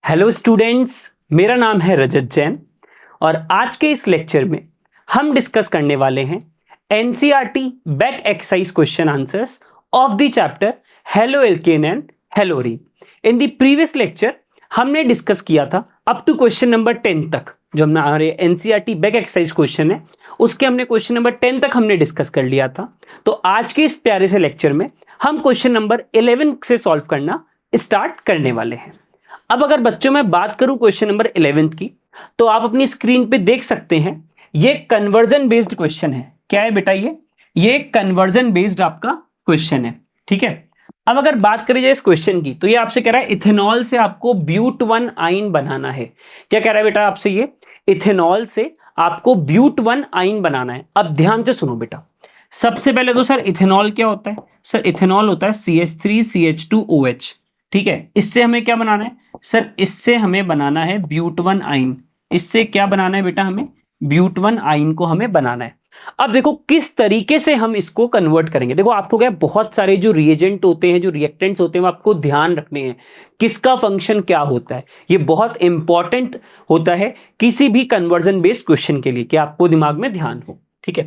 Hello students, मेरा नाम है रजत जैन और आज के इस लेक्चर में हम डिस्कस करने वाले हैं NCERT back exercise question answers of the chapter halo alkane and hello री। इन द प्रीवियस लेक्चर हमने डिस्कस किया था अप टू क्वेश्चन नंबर 10 तक। जो हमारे एनसीईआरटी बैक एक्सरसाइज क्वेश्चन है उसके हमने क्वेश्चन नंबर 10 तक हमने डिस्कस कर लिया था। तो आज के इस प्यारे से लेक्चर में हम क्वेश्चन नंबर 11 से सॉल्व करना स्टार्ट करने वाले हैं। अब अगर बच्चों मैं बात करूं क्वेश्चन नंबर 11 की, तो आप अपनी स्क्रीन पे देख सकते हैं ये कन्वर्जन बेस्ड क्वेश्चन है। क्या है बेटा? ये कन्वर्जन बेस्ड आपका क्वेश्चन है, ठीक है। अब अगर बात करें जाए इस क्वेश्चन की, तो ये आपसे कह रहा है इथेनॉल से आपको ब्यूट वन आइन बनाना है। क्या कह रहा है बेटा आपसे? ये इथेनॉल से आपको ब्यूट वन आइन बनाना है। अब ध्यान से सुनो बेटा, सबसे पहले तो सर इथेनॉल क्या होता है? सर इथेनॉल होता है CH3CH2OH, ठीक है। इससे हमें क्या बनाना है सर? इससे हमें बनाना है ब्यूट वन आइन। इससे क्या बनाना है बेटा? हमें ब्यूट वन आइन को हमें बनाना है। अब देखो किस तरीके से हम इसको कन्वर्ट करेंगे। देखो आपको क्या, बहुत सारे जो रिएजेंट होते हैं, जो रिएक्टेंट्स होते हैं, वो आपको ध्यान रखने हैं किसका फंक्शन क्या होता है। ये बहुत इंपॉर्टेंट होता है किसी भी कन्वर्जन बेस्ड क्वेश्चन के लिए कि आपको दिमाग में ध्यान हो, ठीक है।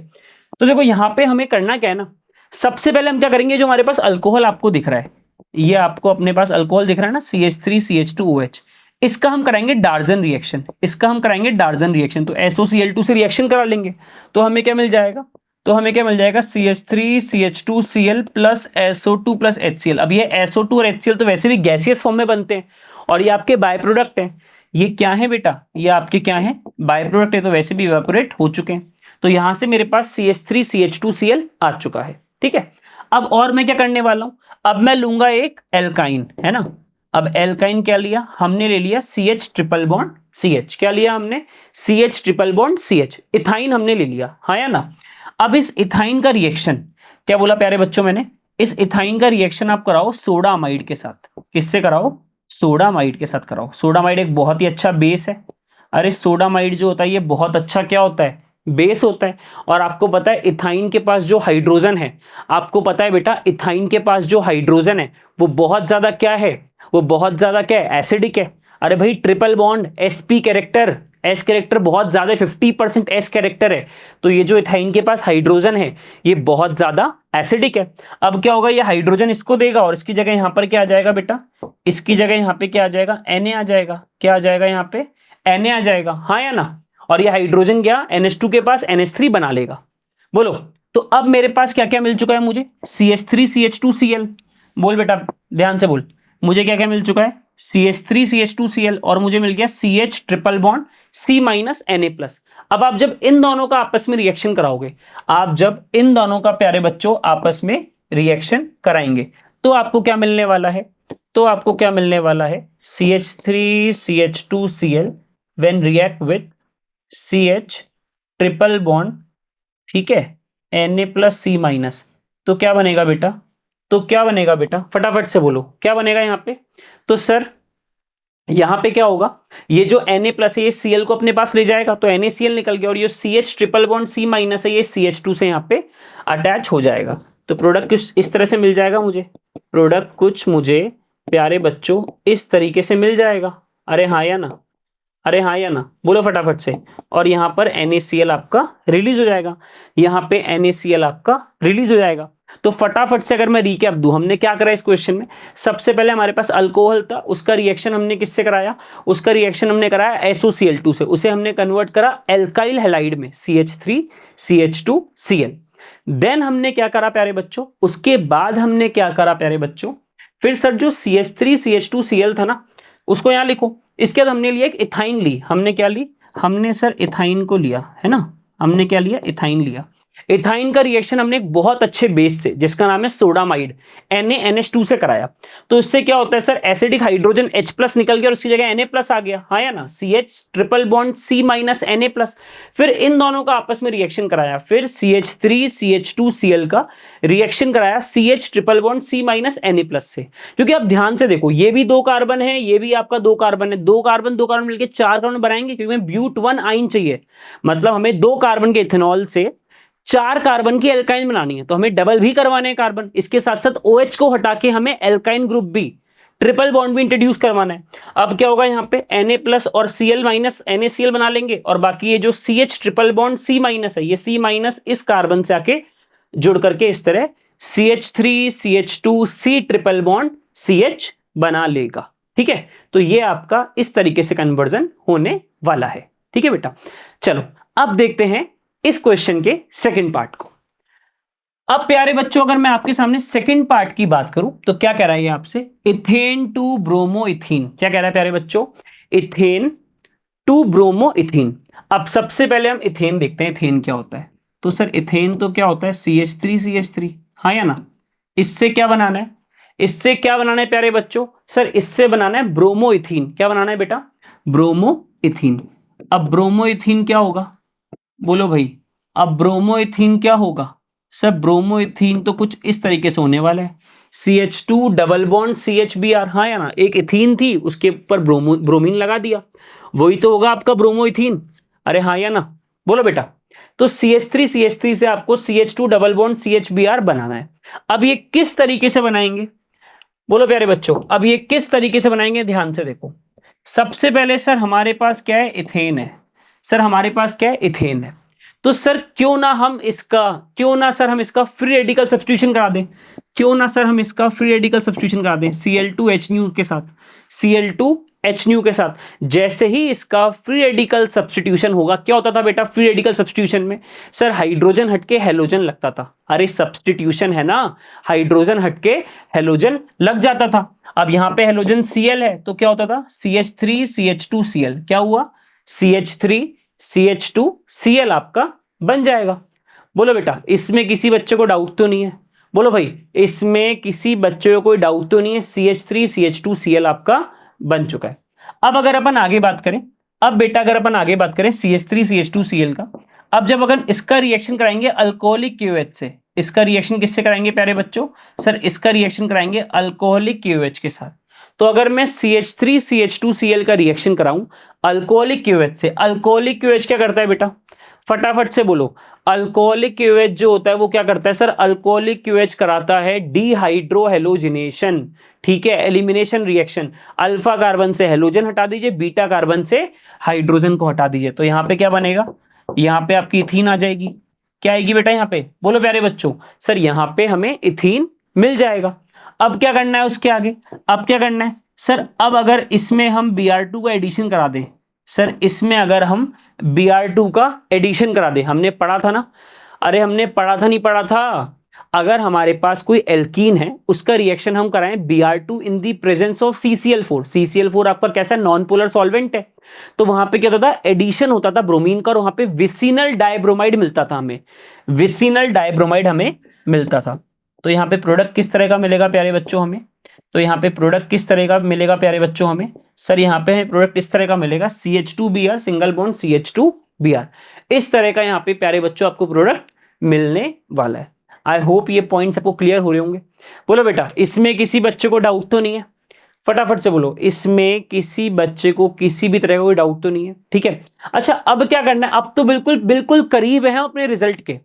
तो देखो यहां पे हमें करना क्या है ना, सबसे पहले हम क्या करेंगे, जो हमारे पास अल्कोहल आपको दिख रहा है, ये आपको अपने पास अल्कोहल दिख रहा है ना, CH3CH2OH, इसका हम कराएंगे डार्जन रिएक्शन। इसका हम कराएंगे डार्जन रिएक्शन, तो SOCl2 से रिएक्शन करा लेंगे तो हमें क्या मिल जाएगा? तो हमें क्या मिल जाएगा? CH3CH2Cl plus SO2 plus HCl। अब ये SO2 और HCl तो वैसे भी गैसियस फॉर्म में बनते हैं और ये आपके बाय प्रोडक्ट हैं। ये क्या है बेटा? ये आपके क्या है? बाय प्रोडक्ट है, तो वैसे भी इवेपोरेट हो चुके हैं। तो यहां से मेरे पास CH3CH2Cl आ चुका है, ठीक है। अब और मैं क्या करने वाला हूं, अब मैं लूंगा एक एल्काइन, है ना। अब एल्काइन क्या लिया हमने? ले लिया CH ट्रिपल बॉन्ड CH। क्या लिया हमने? CH triple bond CH। Ethyne हमने ले लिया, हाँ या ना। अब इस इथाइन का रिएक्शन क्या बोला प्यारे बच्चों मैंने? इस इथाइन का रिएक्शन आप कराओ सोडा अमाइड के साथ। किससे कराओ? सोडा अमाइड के साथ कराओ। सोडा अमाइड एक बहुत ही अच्छा बेस है। अरे सोडा अमाइड जो होता है ये बहुत अच्छा क्या होता है? बेस होता है। और आपको पता है इथाइन के पास जो हाइड्रोजन है, आपको पता है बेटा इथाइन के पास जो हाइड्रोजन है वो बहुत ज्यादा क्या है? वो बहुत ज्यादा क्या है? एसिडिक है। अरे भाई triple bond sp character, S character बहुत ज्यादा 50% एस कैरेक्टर है। तो ये जो इथाइन के पास हाइड्रोजन है ये बहुत ज्यादा एसिडिक है। अब क्या होगा, ये हाइड्रोजन इसको देगा और इसकी जगह यहां पर क्या आ जाएगा बेटा? इसकी जगह यहां पे क्या आ जाएगा? Na आ जाएगा। क्या आ जाएगा यहाँ पे? Na आ जाएगा, हाँ या ना। और ये हाइड्रोजन क्या NH2 के पास NH3 बना लेगा। बोलो, तो अब मेरे पास क्या क्या मिल चुका है मुझे? CH3CH2Cl। बोल बेटा, ध्यान से बोल, मुझे क्या क्या मिल चुका है? CH3CH2Cl और मुझे मिल गया CH triple bond C minus Na plus. अब आप जब इन दोनों का आपस में रिएक्शन कराओगे, आप जब इन दोनों का प्यारे बच्चों आपस में रिएक्शन कराएंगे तो आपको क्या मिलने वाला है? तो आपको क्या मिलने वाला है? CH3CH2Cl when react with CH triple bond, ठीक है, Na प्लस C माइनस, तो क्या बनेगा बेटा? तो क्या बनेगा बेटा? फटाफट से बोलो क्या बनेगा यहाँ पे? तो सर यहां पे क्या होगा, ये जो Na प्लस है ये Cl को अपने पास ले जाएगा तो NaCl निकल गया और ये CH triple bond C minus है ये CH2 से यहाँ पे अटैच हो जाएगा। तो प्रोडक्ट कुछ इस तरह से मिल जाएगा मुझे। प्रोडक्ट कुछ मुझे प्यारे बच्चों इस तरीके से मिल जाएगा। अरे हाँ या ना? अरे हाँ या ना? बोलो फटाफट से। और यहाँ पर NaCl आपका रिलीज हो जाएगा। यहाँ पे NaCl आपका रिलीज हो जाएगा। तो फटाफट से अगर मैं रिकैप दूं, हमने क्या करा इस क्वेश्चन में? सबसे पहले हमारे पास अल्कोहल था, उसका रिएक्शन हमने किससे कराया? उसका रिएक्शन हमने कराया SOCl2 से। उसे हमने कन्वर्ट करा एल्काइल हैलाइड में CH3CH2Cl। देन हमने क्या करा प्यारे बच्चों? उसके बाद हमने क्या करा प्यारे बच्चों? फिर सर जो CH3CH2Cl था ना, उसको यहां लिखो। इसके बाद हमने लिया एक इथाइन ली। हमने क्या ली? हमने सर इथाइन को लिया, है ना। हमने क्या लिया? इथाइन लिया। इथाइन का रिएक्शन हमने एक बहुत अच्छे बेस से जिसका नाम है सोडामाइड NaNH2 से कराया। तो इससे क्या होता है sir? Acidic hydrogen H plus निकल गया और उसकी जगह Na प्लस आ गया, हाँ या ना। CH triple bond C minus Na plus. फिर इन दोनों का आपस में रिएक्शन कराया, फिर CH3CH2Cl का रिएक्शन कराया CH triple bond C minus Na plus से। क्योंकि आप ध्यान से देखो, ये भी 2 कार्बन है, ये भी आपका 2 कार्बन है। 2 कार्बन मिलकर 4 कार्बन बनाएंगे क्योंकि हमें ब्यूट वन आइन चाहिए। मतलब हमें 2 कार्बन के इथेनॉल से 4 कार्बन की एल्काइन बनानी है, तो हमें डबल भी करवाने हैं कार्बन। इसके साथ साथ OH को हटा के हमें एल्काइन ग्रुप भी ट्रिपल बॉन्ड भी इंट्रोड्यूस करवाना है। अब क्या होगा यहाँ पे Na+ और Cl- NaCl बना लेंगे और बाकी ये जो CH ट्रिपल बॉन्ड C- है, ये C- इस कार्बन से आके जुड़ करके इस तरह CH3 CH2 C triple bond CH बना लेगा। ठीक है, तो ये आपका इस तरीके से कन्वर्जन होने वाला है। ठीक है बेटा, चलो अब देखते हैं इस क्वेश्चन के सेकंड पार्ट को। अब प्यारे बच्चों, अगर मैं आपके सामने सेकंड पार्ट की बात करूं तो क्या कह रहा है ये आपसे, इथेन टू ब्रोमो इथीन। क्या कह रहा है प्यारे बच्चों, इथेन टू ब्रोमो इथीन। अब सबसे पहले हम इथेन देखते हैं, इथेन क्या होता है। तो सर इथेन तो क्या होता है, CH3 हाँ या ना। इससे क्या बनाना है, इससे क्या बनाना है प्यारे बच्चों, सर इससे बनाना है ब्रोमो इथीन। क्या बनाना है बेटा, ब्रोमो इथीन। अब ब्रोमो इथीन क्या होगा, बोलो भाई। अब ब्रोमो इथीन क्या होगा, सर ब्रोमो इथीन तो कुछ इस तरीके से होने वाला है, CH2 डबल बॉन्ड CHBr। हाँ या ना, एक इथीन थी उसके ऊपर ब्रोमीन लगा दिया, वही तो होगा आपका ब्रोमो इथीन। अरे हाँ या ना, बोलो बेटा। तो CH3 से आपको CH2 डबल बॉन्ड CHBr बनाना है। अब ये किस तरीके से बनाएंगे, बोलो प्यारे बच्चों, अब ये किस तरीके से बनाएंगे, ध्यान से देखो। सबसे पहले सर हमारे पास क्या है, इथेन है। सर हमारे पास क्या है, इथेन है। तो सर क्यों ना सर हम इसका फ्री रेडिकल सब्स्टिट्यूशन करा दें, क्यों ना सर हम इसका फ्री रेडिकल सब्स्टिट्यूशन करा दें Cl2H के साथ, Cl2H के साथ। जैसे ही इसका फ्री रेडिकल सब्स्टिट्यूशन होगा, क्या होता था बेटा फ्री रेडिकल सब्स्टिट्यूशन में, सर हाइड्रोजन हटके हेलोजन लगता था। अरे सब्स्टिट्यूशन है ना, हाइड्रोजन हटके हेलोजन लग जाता था। अब यहां पे हेलोजन Cl है तो क्या होता था, CH3CH2Cl। क्या हुआ, CH3CH2Cl आपका बन जाएगा। बोलो बेटा, इसमें किसी बच्चे को डाउट तो नहीं है, बोलो भाई, इसमें किसी बच्चे को कोई डाउट तो नहीं है, CH3CH2Cl आपका बन चुका है। अब अगर अपन आगे बात करें, अब बेटा अगर अपन आगे बात करें CH3CH2Cl का, अब जब अगर इसका रिएक्शन कराएंगे अल्कोहलिक KOH से, इसका रिएक्शन किससे कराएंगे प्यारे बच्चों, सर इसका रिएक्शन कराएंगे अल्कोहलिक KOH के साथ। तो अगर मैं CH3CH2Cl का रिएक्शन कराऊं अल्कोहलिक KOH से, अल्कोहलिक KOH क्या करता है बेटा, फटाफट से बोलो। अल्कोहलिक KOH जो होता है वो क्या करता है सर, अल्कोहलिक KOH कराता है डिहाइड्रोहेलोजिनेशन। ठीक है, एलिमिनेशन रिएक्शन, अल्फा कार्बन से हेलोजन हटा दीजिए, बीटा कार्बन से हाइड्रोजन को हटा दीजिए। तो यहां पे क्या बनेगा, यहां पे आपकी इथीन आ जाएगी। क्या आएगी बेटा यहाँ पे, बोलो प्यारे बच्चों, सर यहां पे हमें इथीन मिल जाएगा। अब क्या करना है उसके आगे, अब क्या करना है सर, अब अगर इसमें हम Br2 का एडिशन करा दें, सर इसमें अगर हम Br2 का एडिशन करा दें, हमने पढ़ा था ना, अरे हमने पढ़ा था नहीं पढ़ा था, अगर हमारे पास कोई एल्कीन है उसका रिएक्शन हम कराएं Br2 in the presence of CCl4, CCl4 आपका कैसा नॉन पोलर सॉल्वेंट है, तो वहां पे क्या होता था, एडिशन होता था ब्रोमीन का और वहां पे विसिनल डाइब्रोमाइड मिलता था हमें, विसिनल डाइब्रोमाइड हमें मिलता था। तो यहाँ पे प्रोडक्ट किस तरह का मिलेगा प्यारे बच्चों हमें, तो यहाँ पे प्रोडक्ट किस तरह का मिलेगा प्यारे बच्चों हमें, सर यहाँ पे प्रोडक्ट इस तरह का मिलेगा CH2Br सिंगल बॉन्ड CH2Br, इस तरह का यहाँ पे प्यारे बच्चों आपको प्रोडक्ट मिलने वाला है। आई होप ये पॉइंट्स आपको क्लियर हो रहे होंगे। बोलो बेटा, इसमें किसी बच्चे को डाउट तो नहीं है, फटाफट से बोलो, इसमें किसी बच्चे को किसी भी तरह का कोई डाउट तो नहीं है। ठीक है, अच्छा अब क्या करना है, अब तो बिल्कुल बिल्कुल करीब है अपने रिजल्ट के,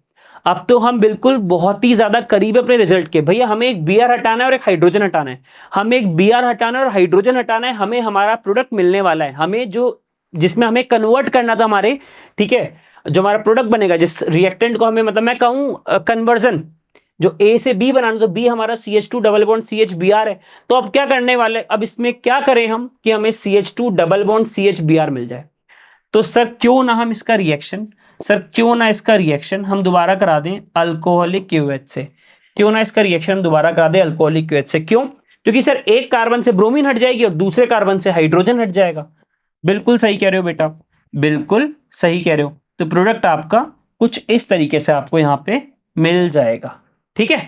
अब तो हम बिल्कुल बहुत ही ज्यादा करीब है अपने रिजल्ट के। भैया हमें एक Br हटाना है और एक हाइड्रोजन हटाना है, हमें एक Br हटाना है और हाइड्रोजन हटाना है, हमें हमारा प्रोडक्ट मिलने वाला है, हमें जो जिसमें हमें कन्वर्ट करना था हमारे, ठीक है, जो हमारा प्रोडक्ट बनेगा जिस रिएक्टेंट को हमें, मतलब मैं कहूं कन्वर्जन, जो A से B बनाना, तो B हमारा CH2 डबल बॉन्ड CHBr है। तो अब क्या करने वाले, अब इसमें क्या करें हम कि हमें CH2 डबल बॉन्ड CHBr मिल जाए। तो सर क्यों ना हम इसका रिएक्शन, सर क्यों ना इसका रिएक्शन हम दोबारा करा दें अल्कोहलिक KOH से, क्यों ना इसका रिएक्शन हम दोबारा करा दें अल्कोहलिक KOH से, क्यों, क्योंकि सर एक कार्बन से ब्रोमीन हट जाएगी और दूसरे कार्बन से हाइड्रोजन हट जाएगा। बिल्कुल सही कह रहे हो बेटा, बिल्कुल सही कह रहे हो। तो प्रोडक्ट आपका कुछ इस तरीके से आपको यहां पे मिल जाएगा। ठीक है,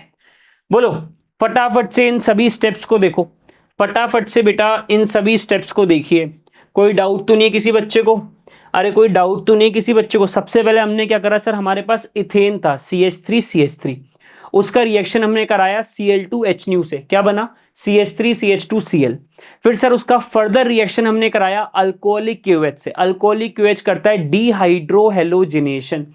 बोलो फटाफट से इन सभी स्टेप्स को देखो, फटाफट से बेटा इन सभी स्टेप्स को देखिए, कोई डाउट तो नहीं है किसी बच्चे को, अरे कोई डाउट तो नहीं किसी बच्चे को। सबसे पहले हमने क्या करा सर, हमारे पास इथेन था CH3CH3, उसका रिएक्शन हमने कराया Cl2H से, क्या बना CH3CH2Cl। फिर सर उसका फर्दर रिएक्शन हमने कराया अल्कोहलिक KOH से, अल्कोहलिक KOH करता है डिहाइड्रोहेलोजिनेशन,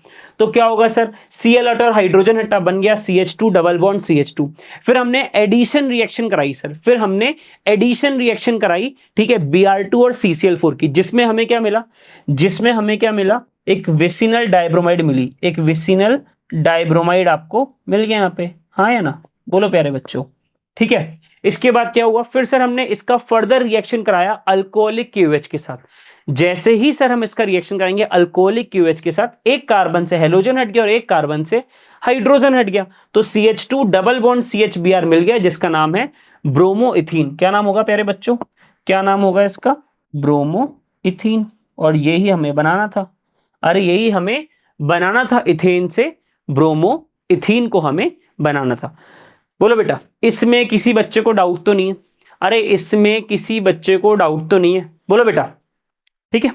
तो क्या होगा सर, Cl हटा और हाइड्रोजन हटा, बन गया CH2 डबल बॉन्ड CH2। फिर हमने एडिशन रिएक्शन कराई सर, फिर हमने एडिशन रिएक्शन कराई, ठीक है, Br2 और CCl4 की, जिसमें हमें क्या मिला, जिसमें हमें क्या मिला, एक विसिनल डाइब्रोमाइड मिली, एक विसिनल डाइब्रोमाइड आपको मिल गया यहाँ पे, हाँ या ना, बोलो प्यारे बच्चों, ठीक है। इसके बाद क्या हुआ, फिर सर हमने इसका फर्दर रिएक्शन कराया अल्कोहलिक क्यूएच के साथ। जैसे ही सर हम इसका रिएक्शन कराएंगे अल्कोहलिक क्यूएच के साथ, एक कार्बन से हेलोजन हट गया और एक कार्बन से हाइड्रोजन हट गया, तो CH2 डबल बॉन्ड CHBr मिल गया, जिसका नाम है ब्रोमोइथीन। क्या नाम होगा प्यारे बच्चों, क्या नाम होगा इसका, ब्रोमोइथीन। और यही हमें बनाना था, अरे यही हमें बनाना था, इथेन से ब्रोमोइथीन को हमें बनाना था। बोलो बेटा, इसमें किसी बच्चे को डाउट तो नहीं है, अरे इसमें किसी बच्चे को डाउट तो नहीं है, बोलो बेटा, ठीक है।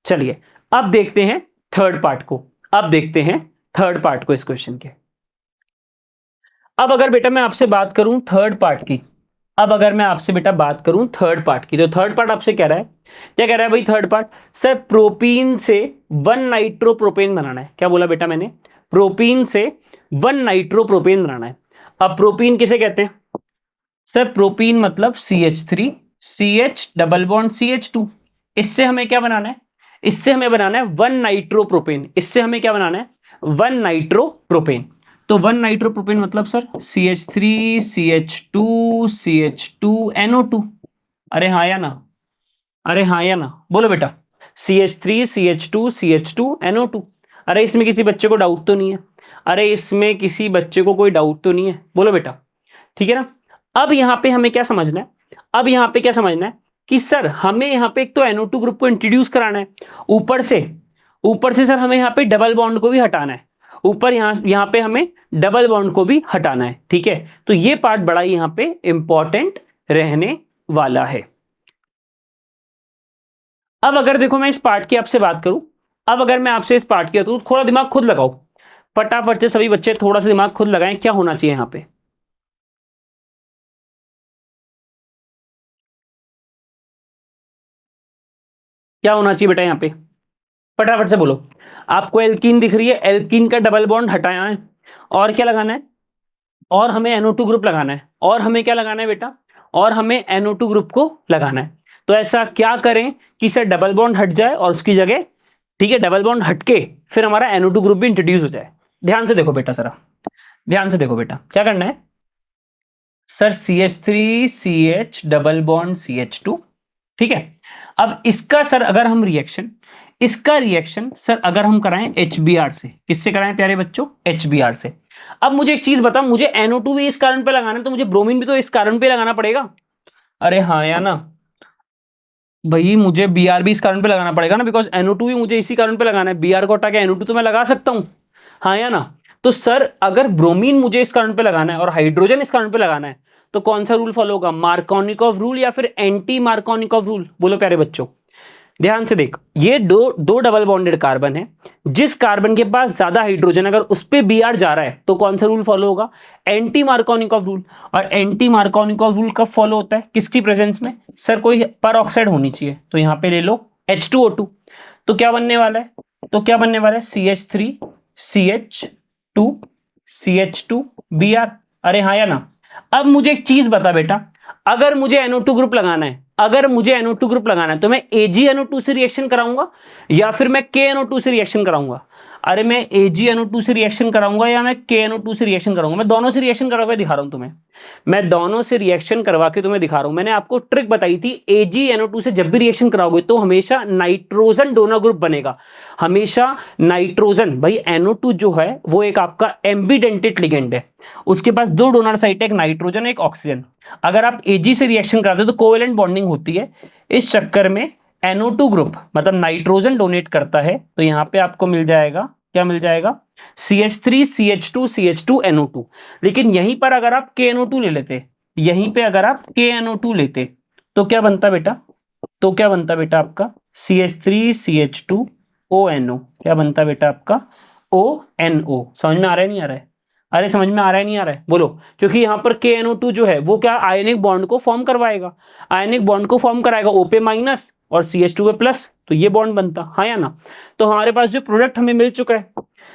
चलिए अब देखते हैं थर्ड पार्ट को, अब देखते हैं थर्ड पार्ट को इस क्वेश्चन के। अब अगर बेटा मैं आपसे बात करूं थर्ड पार्ट की, अब अगर मैं आपसे बेटा बात करूं थर्ड पार्ट की, तो थर्ड पार्ट आपसे कह रहा है, क्या कह रहा है भाई थर्ड पार्ट, सर प्रोपीन से 1 नाइट्रोप्रोपेन बनाना है। क्या बोला बेटा मैंने, प्रोपीन से 1 नाइट्रोप्रोपेन बनाना है। अब प्रोपीन किसे कहते हैं सर, प्रोपीन मतलब CH3 CH double bond CH2, इससे हमें क्या बनाना है, इससे हमें बनाना है 1 नाइट्रोप्रोपेन, इससे हमें क्या बनाना है 1 नाइट्रोप्रोपेन। तो 1 नाइट्रोप्रोपेन मतलब sir CH3 CH2 CH2 NO2, अरे हाँ या ना, अरे हाँ या ना, बोलो बेटा, CH3 CH2 CH2 NO2। अरे इसमें किसी बच्चे को डाउट तो नहीं है, अरे इसमें किसी बच्चे को कोई डाउट तो नहीं है, बोलो बेटा, ठीक है ना। अब यहां पे हमें क्या समझना है, अब यहां पे क्या समझना है कि सर हमें यहां पे एक तो NO2 ग्रुप को इंट्रोड्यूस कराना है, ऊपर से सर हमें यहां पे डबल बॉन्ड को भी हटाना है, ऊपर यहां पे हमें डबल बॉन्ड को भी हटाना है, ठीक है। तो ये पार्ट बड़ा ही यहां पे इंपॉर्टेंट रहने वाला है। अब अगर देखो मैं इस पार्ट की आपसे बात करूं, अब अगर मैं आपसे इस पार्ट की तो थोड़ा दिमाग खुद लगाओ, फटाफट से सभी बच्चे थोड़ा सा दिमाग खुद लगाएं, क्या होना चाहिए यहां पे, क्या होना चाहिए बेटा यहां पे, फटाफट से बोलो। आपको एल्कीन दिख रही है, एल्कीन का डबल बॉन्ड हटाया है, और क्या लगाना है, और हमें NO2 ग्रुप लगाना है, और हमें क्या लगाना है बेटा, और हमें NO2 ग्रुप को लगाना है। तो ऐसा क्या करें कि सर डबल बॉन्ड हट जाए और उसकी जगह, ठीक है, डबल बॉन्ड हटके फिर हमारा NO2 ग्रुप भी इंट्रोड्यूस हो जाए। ध्यान से देखो बेटा, जरा ध्यान से देखो बेटा, क्या करना है sir, CH3 CH double bond CH2, ठीक है। अब इसका सर अगर हम रिएक्शन, इसका रिएक्शन सर अगर हम कराएं HBr से, किससे कराएं प्यारे बच्चों, HBr से। अब मुझे एक चीज बता, मुझे NO2 भी इस कारण पे लगाना है, तो मुझे ब्रोमीन भी तो इस कारण पे लगाना पड़ेगा, अरे हाँ या ना भाई, मुझे Br भी इस कारण पे लगाना पड़ेगा ना, बिकॉज NO2 भी मुझे इसी कारण पे लगाना है, Br को हटा के NO2 तो मैं लगा सकता हूं, हाँ या ना। तो सर अगर ब्रोमीन मुझे इस कारण पे लगाना है और हाइड्रोजन इस कारण पे लगाना है, तो कौन सा रूल फॉलो होगा, मार्कोनिकॉव रूल या फिर एंटी मार्कोनिकॉव रूल, बोलो प्यारे बच्चों। ध्यान से देख, ये दो दो डबल बॉन्डेड कार्बन है, जिस कार्बन के पास ज्यादा हाइड्रोजन अगर उस पे Br जा रहा है तो कौन सा रूल फॉलो होगा, एंटी मार्कोनिकॉव रूल। और एंटी मार्कोनिकॉव रूल कब फॉलो होता है, किसकी प्रेजेंस में सर, कोई पर ऑक्साइड होनी चाहिए, तो यहां पे ले लो H2O2, तो क्या बनने वाला है, तो क्या बनने वाला है CH3 CH2 CH2 Br, अरे हाँ या ना। अब मुझे एक चीज बता बेटा, अगर मुझे NO2 ग्रुप लगाना है, अगर मुझे NO2 ग्रुप लगाना है तो मैं AgNO2 से रिएक्शन कराऊंगा या फिर मैं KNO2 से रिएक्शन कराऊंगा, अरे मैं AgNO2 से रिएक्शन कराऊंगा या मैं KNO2 से रिएक्शन कराऊंगा, मैं दोनों से रिएक्शन करवा के दिखा रहा हूं तुम्हें, मैं दोनों से रिएक्शन करवा के तुम्हें दिखा रहा हूं। मैंने आपको ट्रिक बताई थी, AgNO2 से जब भी रिएक्शन कराओगे तो हमेशा नाइट्रोजन डोनर ग्रुप बनेगा, हमेशा नाइट्रोजन। भाई NO2 जो है वो एक आपका एम्बिडेंटेड लिगेंड है, उसके पास दो डोनर साइट है, एक नाइट्रोजन एक ऑक्सीजन। अगर आप Ag से रिएक्शन कराते हो तो कोवेलेंट बॉन्डिंग होती है, इस चक्कर में NO2 ग्रुप मतलब नाइट्रोजन डोनेट करता है, तो यहां पे आपको मिल जाएगा, क्या मिल जाएगा, CH3 CH2 CH2 NO2। लेकिन यहीं पर अगर आप KNO2 ले लेते, यहीं पे अगर आप KNO2 लेते तो क्या बनता बेटा, तो क्या बनता बेटा आपका CH3 CH2 ONO, क्या बनता बेटा आपका ONO। समझ में आ रहा है नहीं आ रहा है, अरे समझ में आ रहा है नहीं आ रहा है, बोलो। क्योंकि यहां पर KNO2 जो है वो क्या आयनिक बॉन्ड को फॉर्म करवाएगा, आयनिक बॉन्ड को फॉर्म कराएगा, O पे माइनस और CH2 पे प्लस, तो ये बॉन्ड बनता, हाँ या ना। तो हमारे पास जो प्रोडक्ट हमें मिल चुका है,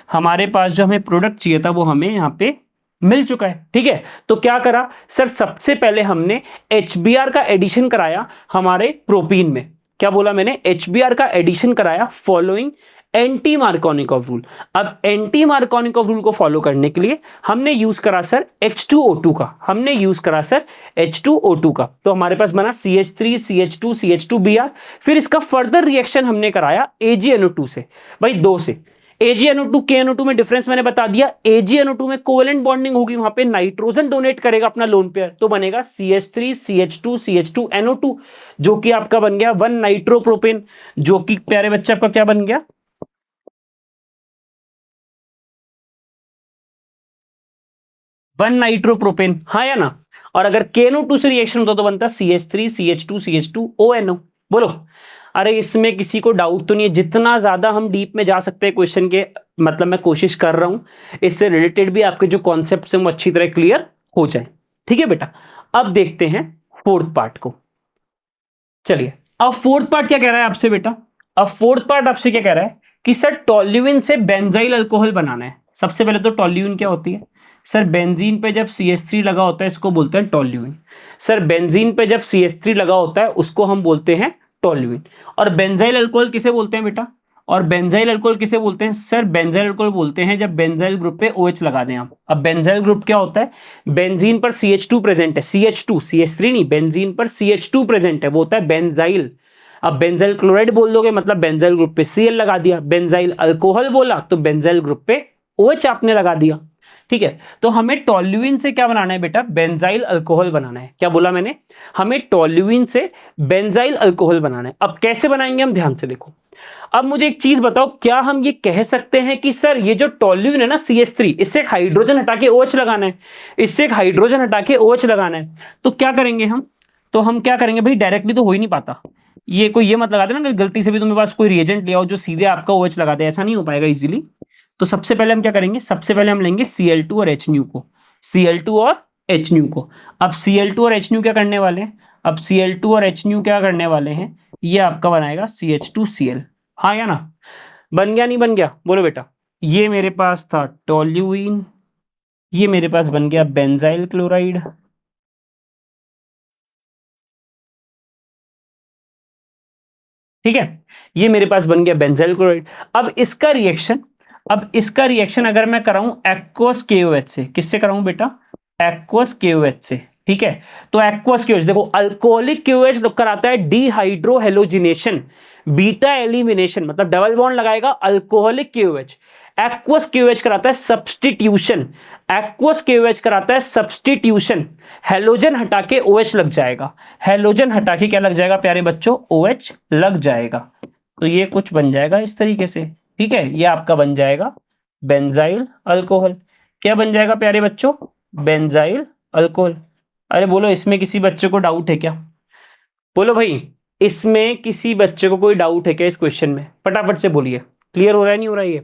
हमारे पास जो हमें प्रोडक्ट चाहिए था वो हमें यहाँ पे मिल चुका है। ठीक है, तो क्या करा सर, सबसे पहले हमने HBr का एडिशन कराया हमारे प्रोपीन में। क्या बोला मैंने, HBr का एडिशन कराया फॉलोइंग एंटी मार्कोनिकॉफ रूल। अब एंटी मार्कोनिकॉफ रूल को फॉलो करने के लिए हमने यूज करा सर H2O2 का, हमने यूज करा सर H2O2 का। तो हमारे पास बना CH3 CH2 CH2Br। फिर इसका फर्दर रिएक्शन हमने कराया AgNO2 से, भाई 2 से। AgNO2 KNO2 में डिफरेंस मैंने बता दिया। AgNO2 में कोवेलेंट बॉन्डिंग होगी, वहां पे नाइट्रोजन डोनेट करेगा अपना लोन पेयर, तो बनेगा CH3 CH2 CH2NO2, जो कि आपका बन गया 1 नाइट्रोप्रोपेन, जो कि प्यारे बच्चे आपका क्या बन गया, 1 नाइट्रोप्रोपेन, हाँ या ना। और अगर KNO2 से रिएक्शन होता तो बनता CH3 CH2 CH2ONO। बोलो, अरे इसमें किसी को डाउट तो नहीं है? जितना ज्यादा हम डीप में जा सकते हैं क्वेश्चन के, मतलब मैं कोशिश कर रहा हूं इससे रिलेटेड भी आपके जो कॉन्सेप्ट हैं वो अच्छी तरह क्लियर हो जाए। ठीक है बेटा, अब देखते हैं फोर्थ पार्ट को। चलिए, अब फोर्थ पार्ट क्या कह रहा है आपसे बेटा, अब फोर्थ पार्ट आपसे क्या कह रहा है कि सर टोल्यूइन से बेंजाइल अल्कोहल बनाना है। सबसे पहले तो टोल्यूइन क्या होती है सर, बेंजीन पे जब CH3 लगा होता है इसको बोलते हैं टोल्यूइन। सर बेंजीन पे जब CH3 लगा होता है उसको हम बोलते हैं टोल्यूइन। और बेंजाइल अल्कोहल किसे बोलते हैं बेटा, और बेंजाइल अल्कोहल किसे बोलते हैं सर, बेंजाइल अल्कोहल बोलते हैं जब बेंजाइल ग्रुप पे OH लगा दें आप। अब बेंजाइल ग्रुप क्या होता है, बेंजीन पर CH2 प्रेजेंट है, CH2 CH3 नहीं, बेंजीन पर CH2 प्रेजेंट है, वो होता है बेंजाइल। अब बेंजाइल क्लोराइड बोल दोगे मतलब बेंजाइल ग्रुप पे Cl लगा दिया, बेंजाइल अल्कोहल बोला तो बेंजाइल ग्रुप पे OH आपने लगा दिया। ठीक है, तो हमें टोल्यूइन से क्या बनाना है बेटा, बेंजाइल अल्कोहल बनाना है। क्या बोला मैंने, हमें टोल्यूइन से बेंजाइल अल्कोहल बनाना है। अब कैसे बनाएंगे हम, ध्यान से देखो। अब मुझे एक चीज बताओ, क्या हम ये कह सकते हैं कि सर ये जो टोल्यूइन है ना CH3, इससे एक हाइड्रोजन हटा के OH लगाना है, इससे एक हाइड्रोजन हटा के OH लगाना है, तो क्या करेंगे हम, तो हम क्या करेंगे भाई, डायरेक्टली तो हो ही नहीं पाता। ये कोई ये मत लगा देना कि गलती से भी तुम्हारे पास कोई रिएजेंट ले आओ जो सीधे आपका OH लगा दे, ऐसा नहीं हो पाएगा इजीली। तो सबसे पहले हम क्या करेंगे, सबसे पहले हम लेंगे Cl2 और HNu को, Cl2 और HNu को। अब Cl2 और HNu क्या करने वाले हैं, अब Cl2 और HNu क्या करने वाले हैं, ये आपका बनाएगा CH2Cl, हाँ या ना। बन गया नहीं बन गया, बोलो बेटा। ये मेरे पास था टोल्यूइन, ये मेरे पास बन गया बेंजाइल क्लोराइड, ठीक है, ये मेरे पास बन गया बेंजाइल क्लोराइड। अब इसका रिएक्शन अगर मैं कराऊं एक्वस KOH से, किससे कराऊं बेटा, एक्वस KOH से। ठीक है, तो एक्वस KOH देखो, अल्कोहलिक KOH कराता है डिहाइड्रोहेलोजिनेशन, बीटा एलिमिनेशन, मतलब डबल बॉन्ड लगाएगा अल्कोहलिक KOH। एक्वस KOH कराता है सब्स्टिट्यूशन, एक्वस KOH कराता है सब्स्टिट्यूशन, हेलोजन हटा के OH लग जाएगा, हेलोजन हटा के क्या लग जाएगा प्यारे बच्चों, OH लग जाएगा। तो ये कुछ बन जाएगा इस तरीके से। ठीक है, ये आपका बन जाएगा बेंजाइल अल्कोहल। क्या बन जाएगा प्यारे बच्चों, बेंजाइल अल्कोहल। अरे बोलो, इसमें किसी बच्चे को डाउट है क्या, बोलो भाई, इसमें किसी बच्चे को कोई डाउट है क्या इस क्वेश्चन में, फटाफट से बोलिए, क्लियर हो रहा है नहीं हो रहा है ये।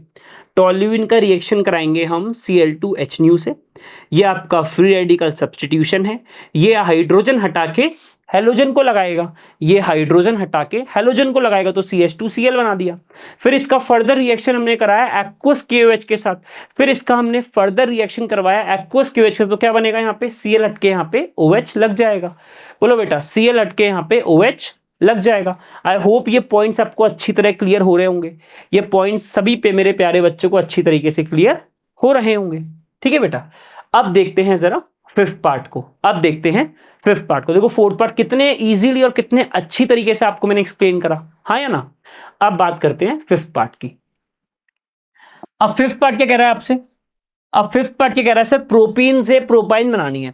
टोल्यूइन का रिएक्शन कराएंगे हम Cl2HNu से, ये आपका फ्री रेडिकल सब्स्टिट्यूशन है, ये हाइड्रोजन हटा के हेलोजन को लगाएगा, ये हाइड्रोजन हटा के हेलोजन को लगाएगा तो CH2Cl बना दिया। फिर इसका फर्दर रिएक्शन हमने कराया एक्वस KOH के साथ, फिर इसका हमने फर्दर रिएक्शन करवाया एक्वस KOH से, तो क्या बनेगा यहाँ पे, Cl हट के यहाँ पे OH लग जाएगा। बोलो बेटा, Cl हट के यहाँ पे OH लग जाएगा। आई होप ये पॉइंट्स आपको अच्छी तरह क्लियर हो रहे होंगे, ये पॉइंट्स सभी पे मेरे प्यारे बच्चों को अच्छी तरीके से क्लियर हो रहे होंगे। ठीक है बेटा, अब देखते हैं जरा फिफ्थ पार्ट को, अब देखते हैं फिफ्थ पार्ट को। देखो फोर्थ पार्ट कितने इजीली और कितने अच्छी तरीके से आपको मैंने एक्सप्लेन करा, हाँ या ना। अब बात करते हैं फिफ्थ पार्ट की। अब फिफ्थ पार्ट क्या कह रहा है आपसे, अब फिफ्थ पार्ट क्या कह रहा है सर, प्रोपीन से प्रोपाइन बनानी है।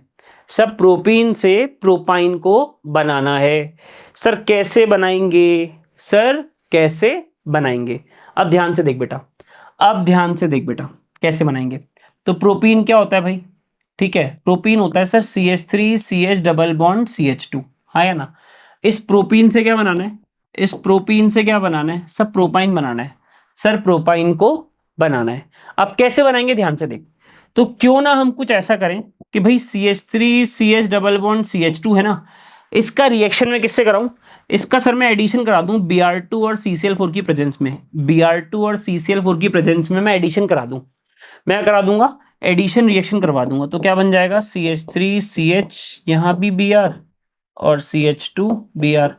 सब प्रोपीन से प्रोपाइन को बनाना है। सर कैसे बनाएंगे, सर कैसे बनाएंगे। अब ध्यान से देख बेटा, अब ध्यान से देख बेटा, कैसे बनाएंगे। तो प्रोपीन क्या होता है भाई, ठीक है, प्रोपीन होता है sir CH3 CH double bond CH2, हाँ या ना। इस प्रोपीन से क्या बनाना है, इस प्रोपीन से क्या बनाना है, सब प्रोपाइन बनाना है। सर प्रोपाइन को बनाना है। अब कैसे बनाएंगे, ध्यान से देख। तो क्यों ना हम कुछ ऐसा करें कि भाई CH3 CH double bond CH2 है ना, इसका रिएक्शन में किससे कराऊं? इसका सर मैं एडिशन करा दूं Br2 और CCl4 की प्रेजेंस में। Br2 और CCl4 की प्रेजेंस में मैं एडिशन करा दूं, मैं करा दूंगा एडिशन रिएक्शन करवा दूंगा। तो क्या बन जाएगा CH3CH, यहाँ भी Br और CH2Br।